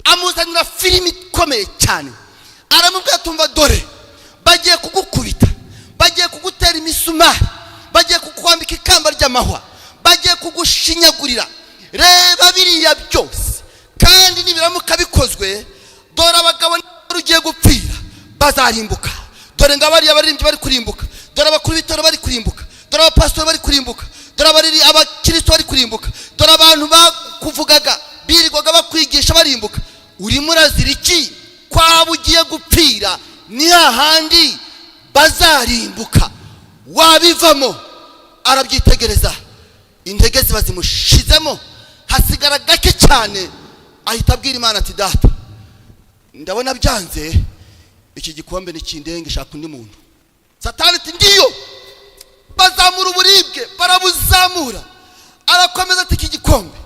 amuzanira filimi ikomeye cyane. Aramubwira tumva dore bagiye kugukubita, bagiye kugutera imisumari, bagiye kukwambika ikamba ry'amahwa, bagiye kugushinyagurira. Reba biriya byose kandi nibiramuka bikozwe dore abagabo rugiye gupfira bazarimbuka. Dore ngabari abaririmbyi bari kurimbuka, dore abakuru b'itoro bari kurimbuka, dore abapastori bari kurimbuka, dore abariri abakristo bari kurimbuka, dore abantu bakuvugaga birirwaga bakwigisha barimbuka. Urimo urazira iki? Kwaba ugiye gupfira ni hahandi bazarimbuka. Wabivamo. Arabyitegereza, intege ziba zimushizemo, hasigara gake cyane. Ahita abwira Imana ati data ndabona byanze, iki gikombe ni kindenge, shaka undi muntu. Satani ati ndiyo. Bazamura uburibwe barabuzamura. Arakomeza ati iki gikombe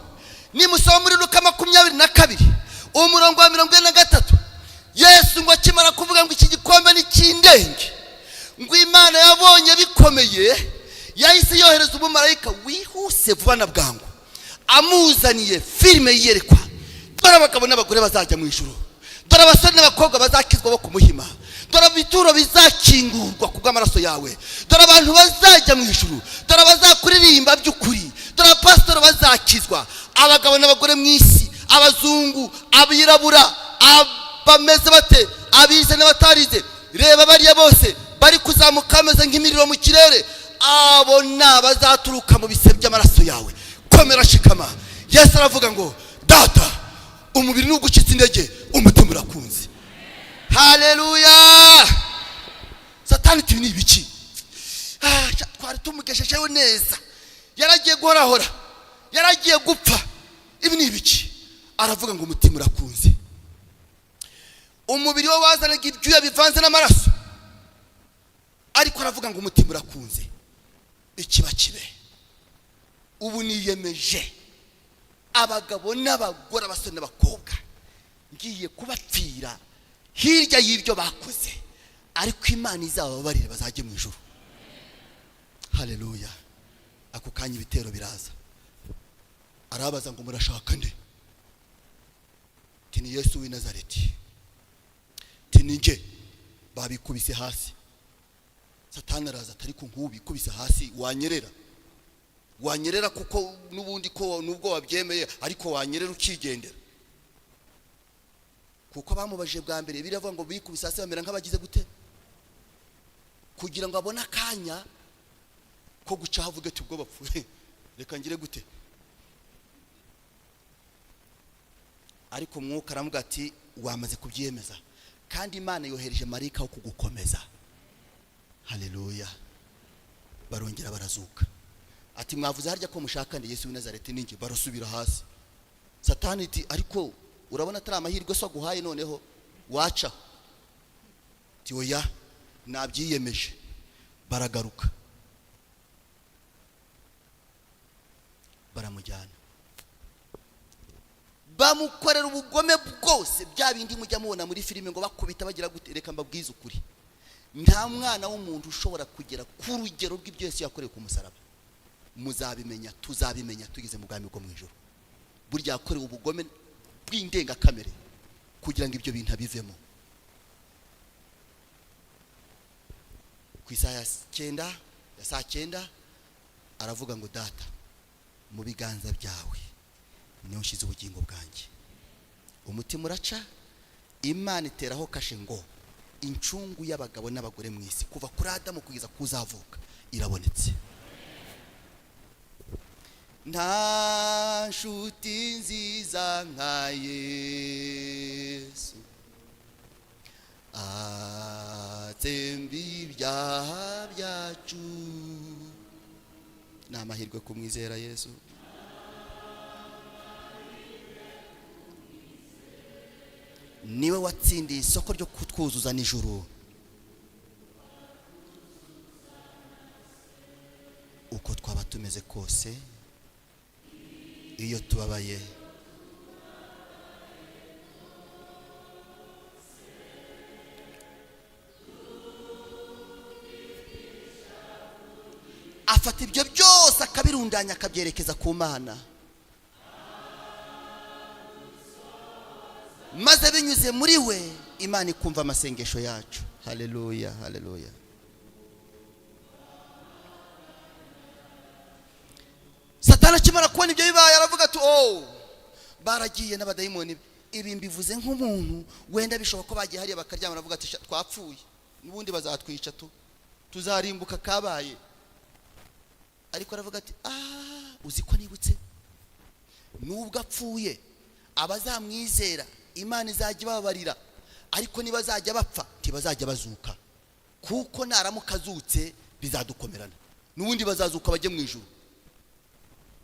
nimusaba muri Luka 22:43 Yesu ngo akimara kuvuga ngo iki gikombe ni kindenge, ngo Imana yabonye bikomeye, yahise yohereza umumarayika wihuse vuba na bwangu amuzaniye filime yerekwa. Dore abagabo n'abagore bazajya mu ijuru, dore abasore n'abakobwa bazakizwa bo kumuhima, dore ibituro bizakingurwa kubw'amaraso yawe, dore abantu bazajya mu ijuru, dore abazakuririmba by'ukuri, dore abapastori bazakizwa, abagabo n'abagore mu isi, abazungu, abirabura, bameze bate, abize n'abatarize. Reba bariya bose bari kuzamuka bameze nk'imiriro mu kirere, abo bazaturuka mu bise by'amaraso yawe. Komera shikama. Yesu aravuga ngo data umubiri n'ugucitse intege, umutima urakunze. Haleluya. Satani ati ni ibiki? Twari tumugeshejeho neza, yaragiye guhorahora, yaragiye gupfa, ibi ni ibiki? Aravuga ngo umutima urakunze. Umubiri we wazanaga ibyuya bivanze n'amaraso, ariko aravuga ngo umutima urakunze. Ikiba kibe. Ubu niyemeje abagabo n'abagore, abasore n'abakobwa, ngiye kubapfira hirya y'ibyo bakoze, ariko Imana izababarira bazajye mu ijuru. Haleluya. Ako kanya ibitero biraza. Arabaza ngo murashaka nde? Tini Yesu w'i Nazareti. Tinije babikubise hasi. Satani araza atari ku nkubi kubise hasi, wanyerera kuko nubundi ko nubwo wabyemeye, ariko wanyerera ukigendera. kuko bamubajije bwa mbere biravuga ngo bikubise hasi bamera nk'abagize gute, kugira ngo abone akanya ko guca havuga ati ubwo bapfuye reka ngire gute. Ariko umwuka aravuga ati wamaze kubyemeza, kandi Imana yohereje marayika wo kugukomeza. Haleluya. Barongera barazuka. Ati mwavuze harya ko mushakane Yesu w'i Nazareti ninjye, barasubira hasi. Satani iti ariko urabona atari amahirwe so guhaye noneho waca. Ati oya nabyiyemeje. Baragaruka baramujyana, bamukorera ubugome bwose, bya bindi mujya mubona muri filime ngo bakubita bagira gute. Reka mbabwize ukuri, nta mwana w'umuntu ushobora kugera ku rugero rw'ibyo Yesu yakoreye ku musaraba. Muzabimenya, tuzabimenya tugeze mu bwami bwo mu ijuru. Burya yakorewe ubugome bw'indenga kamere kugira ngo ibyo bintu abivemo. Ku isaha ya saa 9 aravuga ngo data, mu biganza byawe niho nshize ubugingo bwanjye. Umutima uraca, Imana iteraho kashe ngo incungu y'abagabo n'abagore mu isi kuva kuri Adamu kugeza kuzavuka irabonetse. Nta nshuti nziza nka Yesu atsemba ibyaha byacu. Ni amahirwe kumwizera Yesu. Niwe watsindiye isoko ryo kutwuzuza n'ijuru. Uko twaba tumeze kose, iyo tubabaye afata ibyo byose akabirundanya akabyerekeza ku Mana, maze binyuze muri we Imana ikumva amasengesho yacu. Haleluya, haleluya. Satani akimara kubona ibyo bibaye aravuga ati baragiye n'abadayimoni. Ibi mbivuze nk'umuntu wenda bishoboka ko bagiye hariya bakaryama aravuga ati twapfuye n'ubundi bazatwica tuzarimbuka kabaye. Ariko aravuga ati uzi ko nibutse nubwo apfuye abazamwizera Imana izajya ibabarira, ariko niba bazajya bapfa ntibazajya bazuka, kuko naramuka azutse bizadukomerana, n'ubundi bazazuka bajye mu ijuru.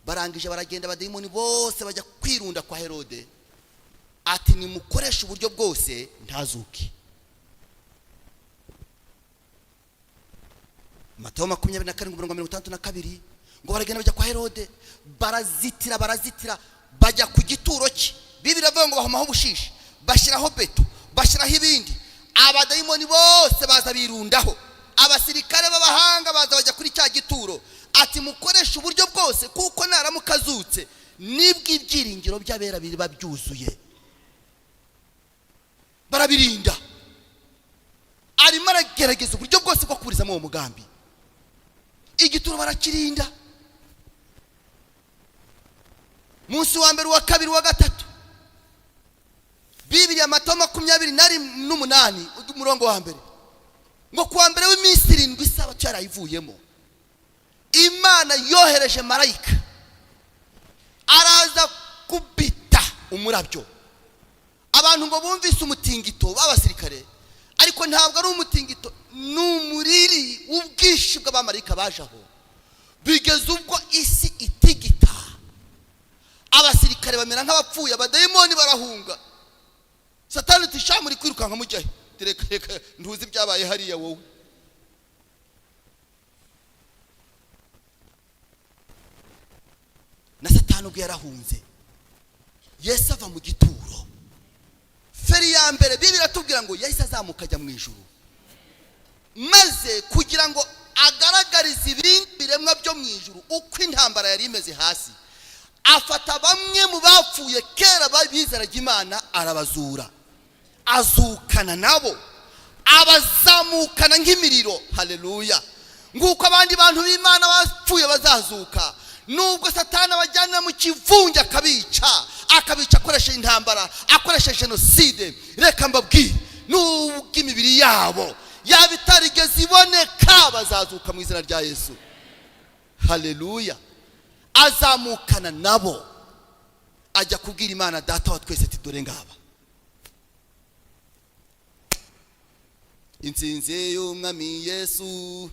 Barangije baragenda abadayimoni bose bajya kwirunda kwa Herode, ati nimukoresha uburyo bwose ntazuke. Matayo 27:62 ngo baragenda bajya kwa Herode, barazitira bajya ku gituro cye. Bibiri avuga ngo bahomaho ubushishi, bashyiraho beto, bashyiraho ibindi. Abadayimoni bose baza birundaho, abasirikare b'abahanga baza bajya kuri cya gituro. Ati mukoresha uburyo bwose kuko naramuka azutse nibwo ibyiringiro by'abera biri babyuzuye. Barabirinda. Arimo aragerageza uburyo bwose bwo kuburizamo uwo mugambi. Igituro barakirinda. Munsi wa mbere, wa kabiri, wa gatatu. Bibiri ya Matayo 28 umurongo wa mbere ngo kuwa mbere w'iminsi 7 isabato yarayivuyemo, Imana yohereje marayika araza kubita umurabyo. Abantu ngo bumvise umutingito b'abasirikare, ariko ntabwo ari umutingito, n'umuriri ubwishi bw'abamarayika bajaho, bigeze ubwo isi itigita. Abasirikare bamera nk'abapfuye, abadayimoni barahunga. Satani ati shamuri kwirukanka mujyahe, reka ntuzi byabaye hariya wowe. Na Satani ubwo yarahunze, Yesu ava mu gituro. Feri ya mbere Bibiri atubwira ngo yahise azamuka ajya mu ijuru, maze kugira ngo agaragarize ibindi biremwa byo mu ijuru uko intambara yari imeze hasi, afata bamwe mu bapfuye kera bizeraga Imana arabazura, azukana nabo, abazamukana nk'imiriro. Haleluya. Nguko abandi bantu b'Imana bapfuye bazazuka, nubwo Satani abajyana mu kivunja akabica, akabica akoresheje intambara, akoresheje jenoside. Reka mbabwire, nubwo imibiri yabo yaba itarigeze iboneka, bazazuka mu izina rya Yesu. Haleluya. Azamukana nabo ajya kubwira Imana Data wa twese ati dore ngaba. Intsinzi y'umwami Yesu.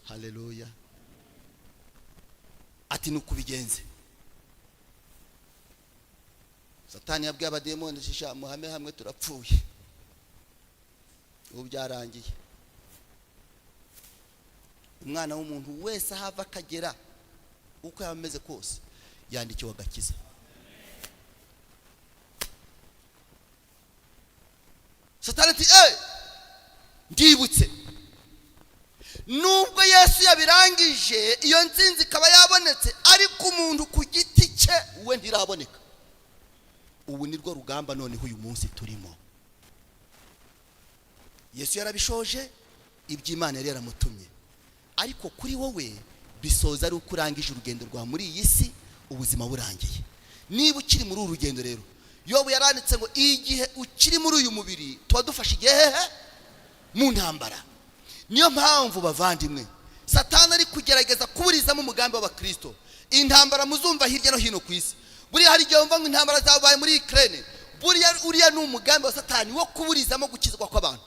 Haleluya. Ati nukubigenze. Satani yabwiye abademoni shisha muhame hamwe turapfuye. Ubu byarangiye. Umwana w'umuntu wese ahava akagera uko yameze kose yandikiwe agakiza. Satani ati ndibutse nubwo Yesu yabirangije iyo nzinzi ikaba yabonetse, ariko umuntu ku giti cye we ntiraboneka. Ubu nirwo rugamba noneho uyu munsi turimo. Yesu yarabishoje iby'Imana yari yaramutumye, ariko kuri wowe bisoza ari uko urangije urugendo rwa muri iyi si, ubuzima burangiye. Niba ukiri muri uru rugendo rero, Yobu yaranditse ngo igihe ukiri muri uyu mubiri tuba dufashe igihe mu ntambara. Niyo mpamvu bavandimwe, Satani ari kugerageza kuburizamo umugambi w'abakristo. Intambara muzumva hirya no hino ku isi, buriya hari igihe wumva ngo intambara zabaye muri Ukraine, uriya ni umugambi wa Satani wo kuburizamo gukizwa kw'abantu.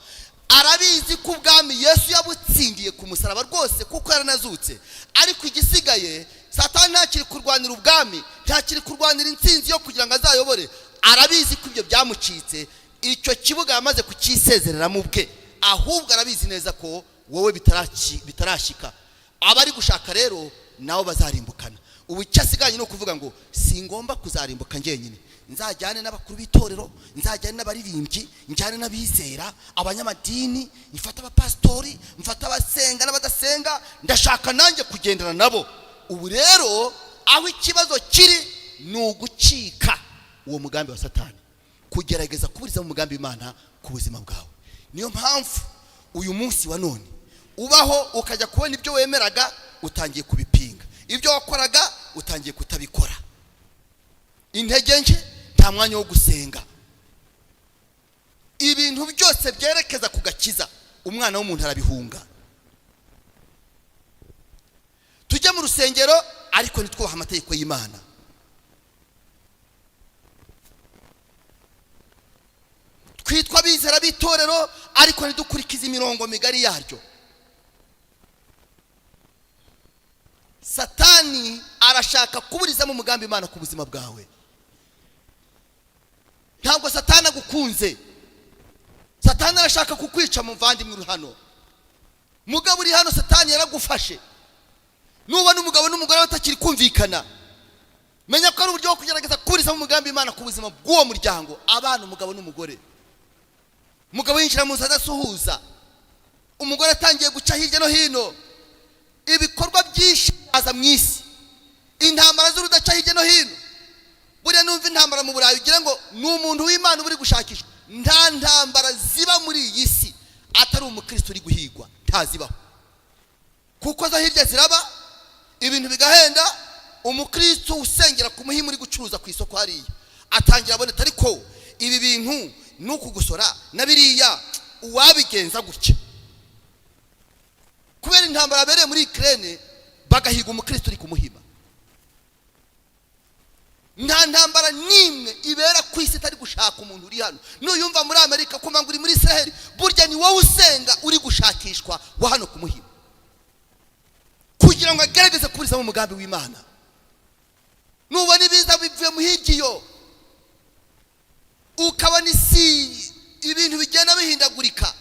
Arabizi ko ubwami Yesu yabutsindiye ku musaraba rwose kuko yaranazutse, ariko igisigaye Satani ntakiri kurwanira ubwami, ntakiri kurwanira intsinzi yo kugira ngo azayobore. Arabizi ko ibyo byamucitse, icyo kibuga yamaze kukisezereramo ubwe, ahubwo arabizi neza ko wowe bitarashika. Abari gushaka rero nabo bazarimbukana. Ubu cyasigaye no kuvuga ngo singomba kuzarimbuka njyenyine, nzajyane n'abakuru b'itorero, nzajyane n'abaririmbyi, njyane n'abizera, abanyamadini, mfata abapastori, mfata abasenga n'abadasenga, ndashaka nanjye kugendana nabo. Ubu rero aho ikibazo kiri ni ugucika uwo mugambi wa Satani, kugerageza kuburiza mu mugambi w'Imana ku buzima bwawe. Niyo mpamvu uyu munsi wa none ubaho ukajya kubona ibyo wemeraga utangiye kubipinga, ibyo wakoraga utangiye kutabikora. Intege nke, nta mwanya wo gusenga. Ibintu byose byerekeza ku gakiza, umwana w'umuntu arabihunga. Tujye mu rusengero ariko ntitwubaha amategeko y'Imana. Twitwa bizera b'itorero ariko ntidukurikiza imirongo migari yaryo. Satani arashaka kuburizamo umugambi w'Imana ku buzima bwawe. Ntabwo Satani agukunze. Satani arashaka kukwica muvandimwe uri hano. Mugabo uri hano Satani yaragufashe. Nuba n'umugabo n'umugore batakiri kumvikana, menya ko ari uburyo bwo kugerageza kuburizamo umugambi w'Imana ku buzima bw'uwo muryango. Abana, umugabo n'umugore. Umugabo yinjira mu nzu adasuhuza, umugore atangiye guca hirya no hino. Ibikorwa byinshi aza mu isi, intambara z'urudaca hirya no hino. Buriya numva intambara mu Burayi ugira ngo ni umuntu w'Imana uri gushakishwa. Nta ntambara ziba muri iyi si atari umukristo uri guhigwa, ntazibaho. Kuko za hirya ziraba, ibintu bigahenda, umukristo usengera ku muhimu uri gucuruza ku isoko hariya atangira aboneta, ariko ibi bintu nuko gusora nabiriya uwabigenza gutya. Kubera intambara abereye muri Ukraine bagahiga umukristo uri kumuhima. Nta ntambara nimwe ibera ku isi itari gushaka umuntu uri hano. Nuyumva muri Amerika ko manguri muri Israel, burya ni wowe usenga uri gushakishwa wa hano kumuhima, kugira ngo agerageze kuburizamo umugambi w'Imana. Nubona ibiza bivuye mu higiyo, ukabona isi ibintu bigenda bihindagurika,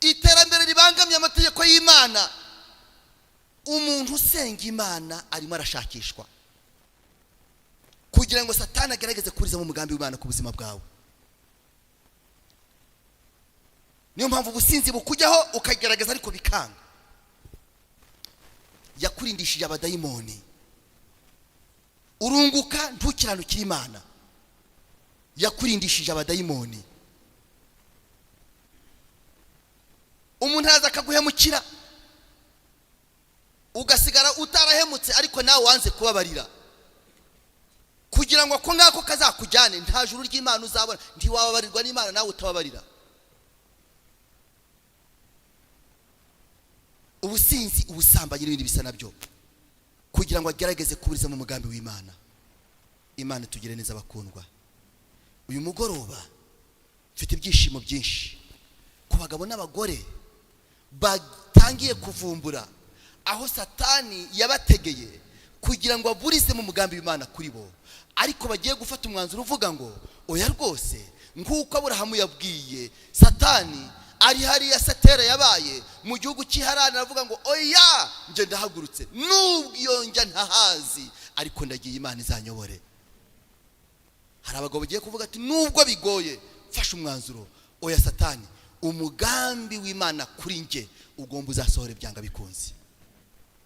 iterambere ribangamye amategeko y'Imana, umuntu usenga Imana arimo arashakishwa kugira ngo Satani agerageze kuburizamo umugambi w'Imana ku buzima bwawe. Niyo mpamvu ubusinzi bukujyaho ukagerageza ariko bikanga. Yakurindishije abadayimoni, urunguka ntukiranukire Imana. Yakurindishije abadayimoni. umuntu araza akaguhemukira ugasigara utarahemutse ariko nawe wanze kubabarira kugira ngo ako ngako kazakujyane. Nta juru ry'Imana uzabona, ntiwababarirwa n'Imana nawe utababarira. Ubusinzi, ubusambanyi n'ibindi bisa nabyo, kugira ngo agerageze kuburiza mu mugambi w'Imana. Imana tugire neza bakundwa. Uyu mugoroba mfite ibyishimo byinshi ku bagabo n'abagore batangiye kuvumbura aho Satani yabategeye kugira ngo aburize mu mugambi w'Imana kuri bo, ariko bagiye gufata umwanzuro uvuga ngo oya rwose, nk'uko Aburahamu yabwiye Satani ari hariya Satera yabaye mu gihugu cy'iharani, aravuga ngo oya nje ndahagurutse, nubwo iyo njya ntahazi ariko ndagiye, Imana izanyobore. Hari abagabo bagiye kuvuga ati nubwo bigoye fasha umwanzuro, oya Satani, umugambi w'Imana kuri nge ugomba uzasohore byanga bikunze.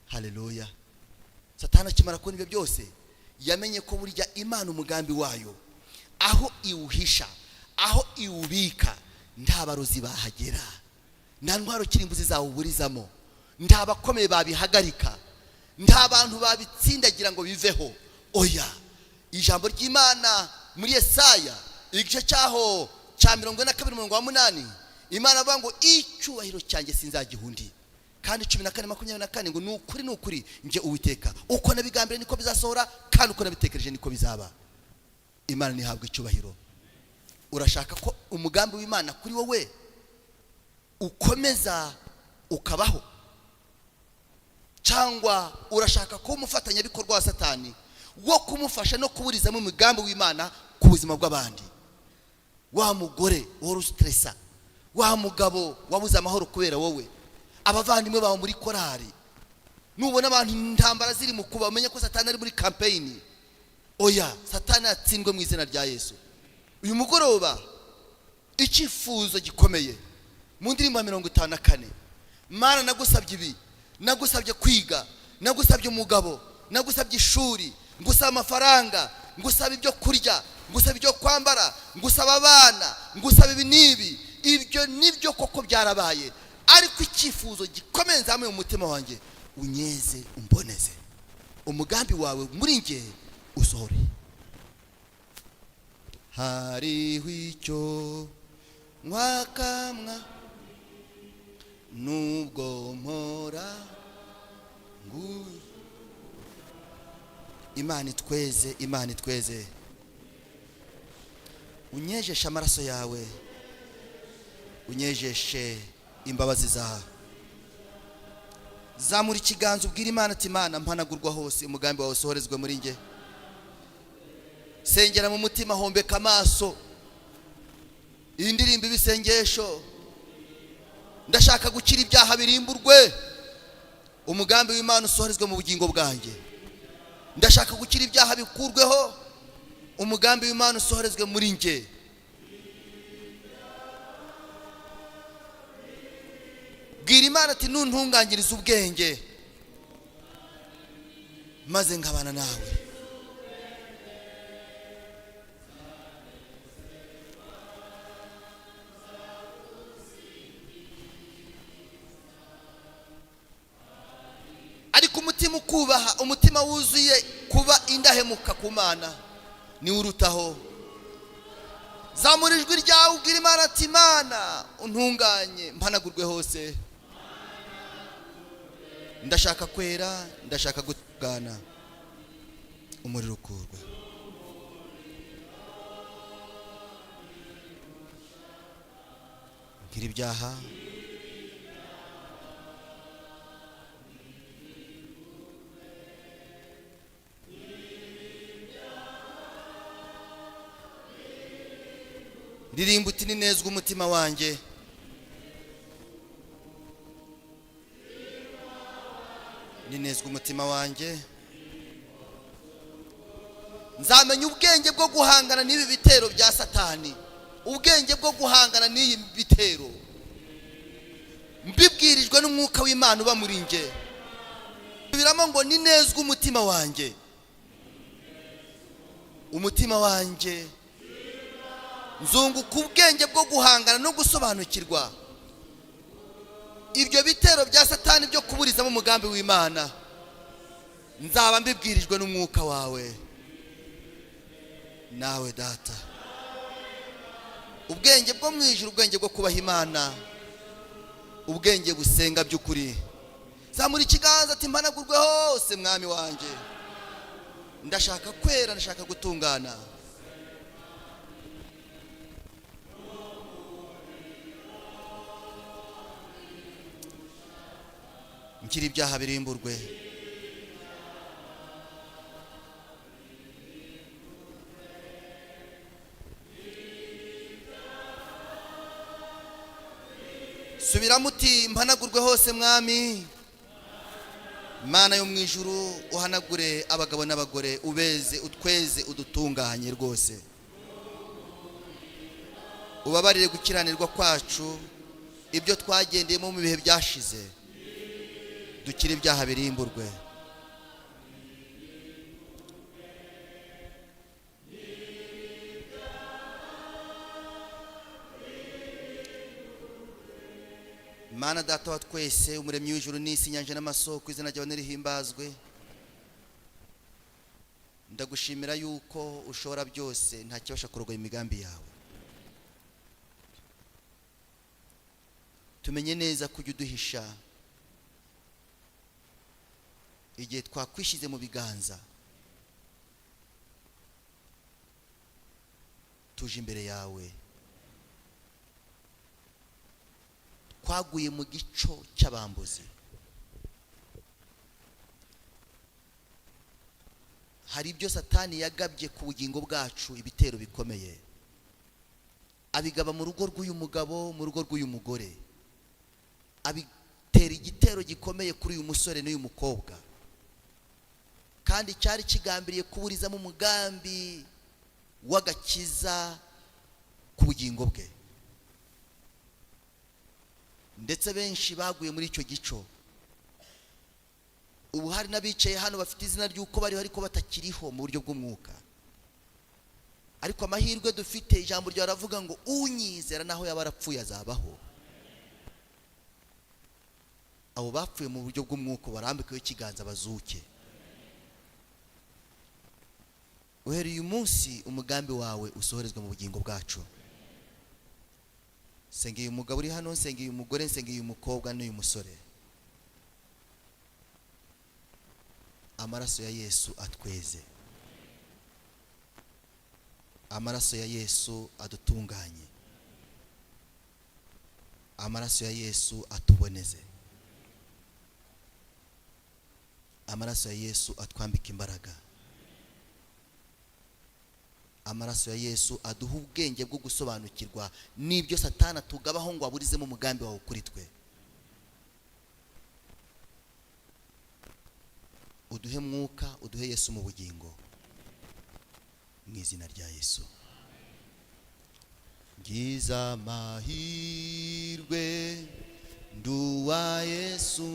Haleluya. Satani akimara kubona ibyo byose yamenye ko burya Imana umugambi wayo aho iwuhisha, aho iwubika, nta barozi bahagera, nta ntwaro kirimbuzi zawuburizamo, nta bakomeye babihagarika, nta bantu babitsindagira ngo biveho. Oya, ijambo ry'Imana muri Yesaya igice cyaho cya 42:8 Imana avuga ngo icyubahiro cyanjye sinzagihundi, kandi 14:24 ngo nukuri nje Uwiteka, uko nabigambire niko bizasohora, kandi uko nabitekereje niko bizaba. Imana nihabwe icyubahiro. Urashaka ko umugambi w'Imana kuri wowe ukomeza ukabaho, cyangwa urashaka ko umufatanya bikorwa wa Satani wo kumufasha no kuburizamo umugambi w'Imana ku buzima bw'abandi? Wa mugore wari stressa, wa mugabo wabuze amahoro kubera wowe, abavandimwe bawe muri korari, nubona abantu intambara ziri mu kuba, umenye ko Satani ari muri campaign. Oya, Satani atsindwe mu izina rya Yesu. Uyu mugoroba icyifuzo gikomeye mu ndirimbo ya 54, Mana nagusabye ibi, nagusabye kwiga, nagusabye umugabo, nagusabye ishuri, ngusaba amafaranga, ngusaba ibyo kurya, ngusaba ibyo kwambara, ngusaba abana, ngusaba ibi nibi. Ibyo nibyo koko byarabaye, ariko icyifuzo gikomeye nzamuye mu mutima wanjye, unyeze umboneze, umugambi wawe muri nge usohore. Hariho icyo mwakamwa nubwo mpora nguye. Imana itweze, Imana itweze. Unyejeshe amaraso yawe, unyejeshe imbabazi zawe. Zamura ikiganza ubwira Imana ati Imana mpanagurwa hose, umugambi wawe usohorezwe muri nge. Sengera mu mutima, hombeka amaso, indirimbo ibisengesho. Ndashaka gukira ibyaha birimburwe, umugambi w'Imana usohorezwe mu bugingo bwanjye. Ndashaka gukira ibyaha bikurweho, umugambi w'Imana usohorezwe muri nge. Bwira Imana ati nuntunganyiriza ubwenge maze nkabana nawe. Ariko umutima ukubaha, umutima wuzuye kuba indahemuka ku Mana ni urutaho. Zamura ijwi ryawe ubwira Imana ati Mana untunganye, mpanagurwe hose. Ndashaka kwera, ndashaka gutungana, umuriro ukurwe. Gira ibyaha, ririmba uti ninezwa umutima wanjye. Ninezwa umutima wanjye, nzamenya ubwenge bwo guhangana n'ibi bitero bya Satani, ubwenge bwo guhangana n'iyi bitero, mbibwirijwe n'umwuka w'Imana uba muri nge. Biramo ngo ninezwa umutima wanjye, umutima wanjye nzunguka ubwenge bwo guhangana no gusobanukirwa ibyo bitero bya satani byo kuburizamo umugambi w'Imana nzaba mbibwirijwe n'umwuka wawe nawe data. Ubwenge bwo mu ijuru, ubwenge bwo kubaha Imana, ubwenge busenga by'ukuri. Zamura ikiganza ati mpanagurwe hose mwami wanjye, ndashaka kwera, ndashaka gutungana. Ngira ibyaha birimburwe. Subiramo uti mpanagurwe hose mwami Mana yo mu ijuru, uhanagure abagabo n'abagore, ubeze utweze udutunganye rwose, ubabarire gukiranirwa kwacu, ibyo twagendeyemo mu bihe byashize, dukire ibyaha birimburwe. Mana data wa twese, umuremyi w'ijuru n'isi, inyanja n'amasoko, izina ryawe nirihimbazwe. Ndagushimira yuko ushobora byose, nta kibasha kurogoya imigambi yawe. Tumenye neza kujya uduhisha igihe twakwishize mu biganza, tuje imbere yawe, twaguye mu gico cy'abambuzi. Hari ibyo satani yagabye ku bugingo bwacu, ibitero bikomeye, abigaba mu rugo rw'uyu mugabo, mu rugo rw'uyu mugore, abitera igitero gikomeye kuri uyu musore n'uyu mukobwa, kandi cyari kigambiriye kuburizamo umugambi w'agakiza ku bugingo bwe. Ndetse benshi baguye muri icyo gico. Ubu hari n'abicaye hano bafite izina ry'uko bariho ariko batakiriho mu buryo bw'umwuka. Ariko amahirwe dufite, ijambo ryawe ravuga ngo unyizera naho yaba arapfuye azabaho. Abo bapfuye mu buryo bw'umwuka barambikeho ikiganza bazuke. Uhereye uyu munsi umugambi wawe usohorezwa mu bugingo bwacu. Sengeye umugabo uri hano, sengeye umugore, sengeye umukobwa n'uyu musore. Amaraso ya Yesu atweze. Amaraso ya Yesu adutunganye. Amaraso ya Yesu atuboneze. Amaraso ya Yesu atwambika imbaraga. Amaraso ya Yesu aduha ubwenge bwo gusobanukirwa n'ibyo satani atugabaho ngo aburizemo umugambi wawe kuri twe. Uduhe mwuka, uduhe Yesu mu bugingo, mu izina rya Yesu. Ngiza mahirwe nduwa Yesu,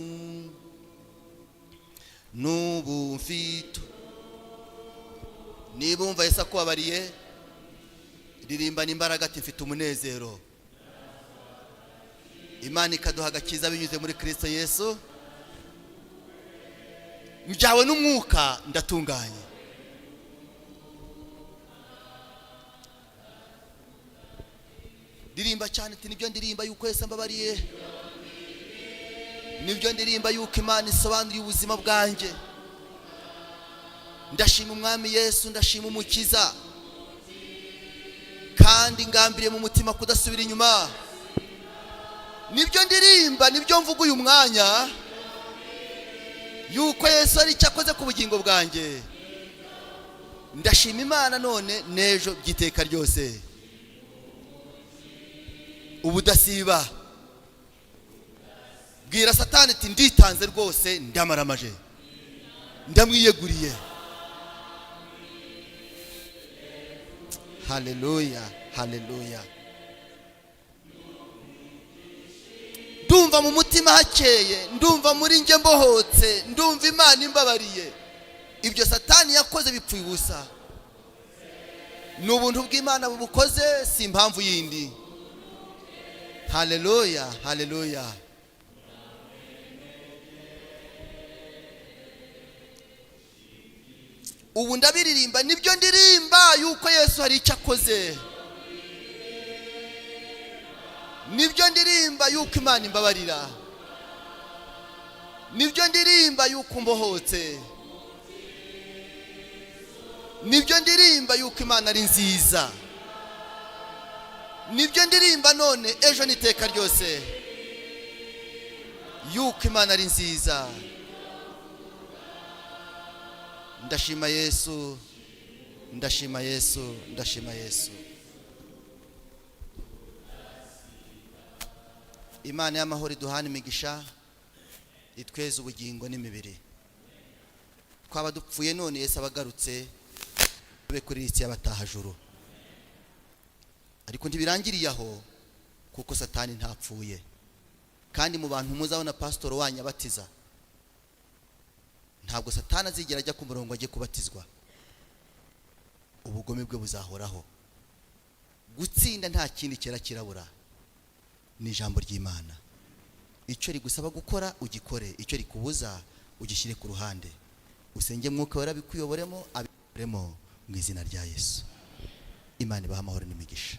nubu mfite. Niba umva Yesu akubabariye, ririmbana imbaraga ati mfite umunezero. Imana ikaduha agakiza binyuze muri Kristo Yesu. Mbyawe n'umwuka ndatunganye. Ndirimba cyane ati nibyo ndirimba yuko Yesu ambabariye, nibyo ndirimba yuko Imana isobanuye ubuzima bwanjye. Ndashima umwami Yesu, ndashima umukiza, kandi ngambiriye mu mutima kudasubira inyuma. Nibyo ndirimba, nibyo mvuga uyu mwanya, yuko Yesu ari icyo akoze ku bugingo bwanjye. Ndashima Imana none n'ejo by'iteka ryose. Ubudasiba. Bwira satani ati nditanze rwose, ndamaramaje, ndamwiyeguriye. Haleluya, haleluya. Ndumva mu mutima hakeye, ndumva muri nge mbohotse, ndumva Imana imbabariye. Ibyo satani yakoze bipfuye ubusa. Ni ubuntu bw'Imana bubukoze, si impamvu yindi. Haleluya, haleluya. ubu ndabiririmba, nibyo ndirimba yuko Yesu hari icyo akoze, nibyo ndirimba yuko Imana imbabarira, nibyo ndirimba yuko mbohotse, nibyo ndirimba yuko Imana ari nziza, nibyo ndirimba none ejo n'iteka ryose yuko Imana ari nziza. Ndashima Yesu, ndashima Yesu, ndashima Yesu. Imana y'amahoro iduhana imigisha, itweze ubugingo n'imibiri. Twaba dupfuye none Yesu abagarutse be kuri isi y'abatahajuru. Ariko ntibirangiriye aho, kuko Satani ntapfuye. Kandi mu bantu muzabona pastor wanyu abatiza, ntabwo Satani azigera ajya ku murongo ajye kubatizwa. Ubugome bwe buzahoraho. Gutsinda nta kindi kera kirabura, ni ijambo ry'Imana. Icyo rigusaba gukora ugikore, icyo rikubuza ugishyire ku ruhande. Usenge Mwuka Wera bikuyoboremo, abikoremo mu izina rya Yesu. Imana ibaha amahoro n'imigisha.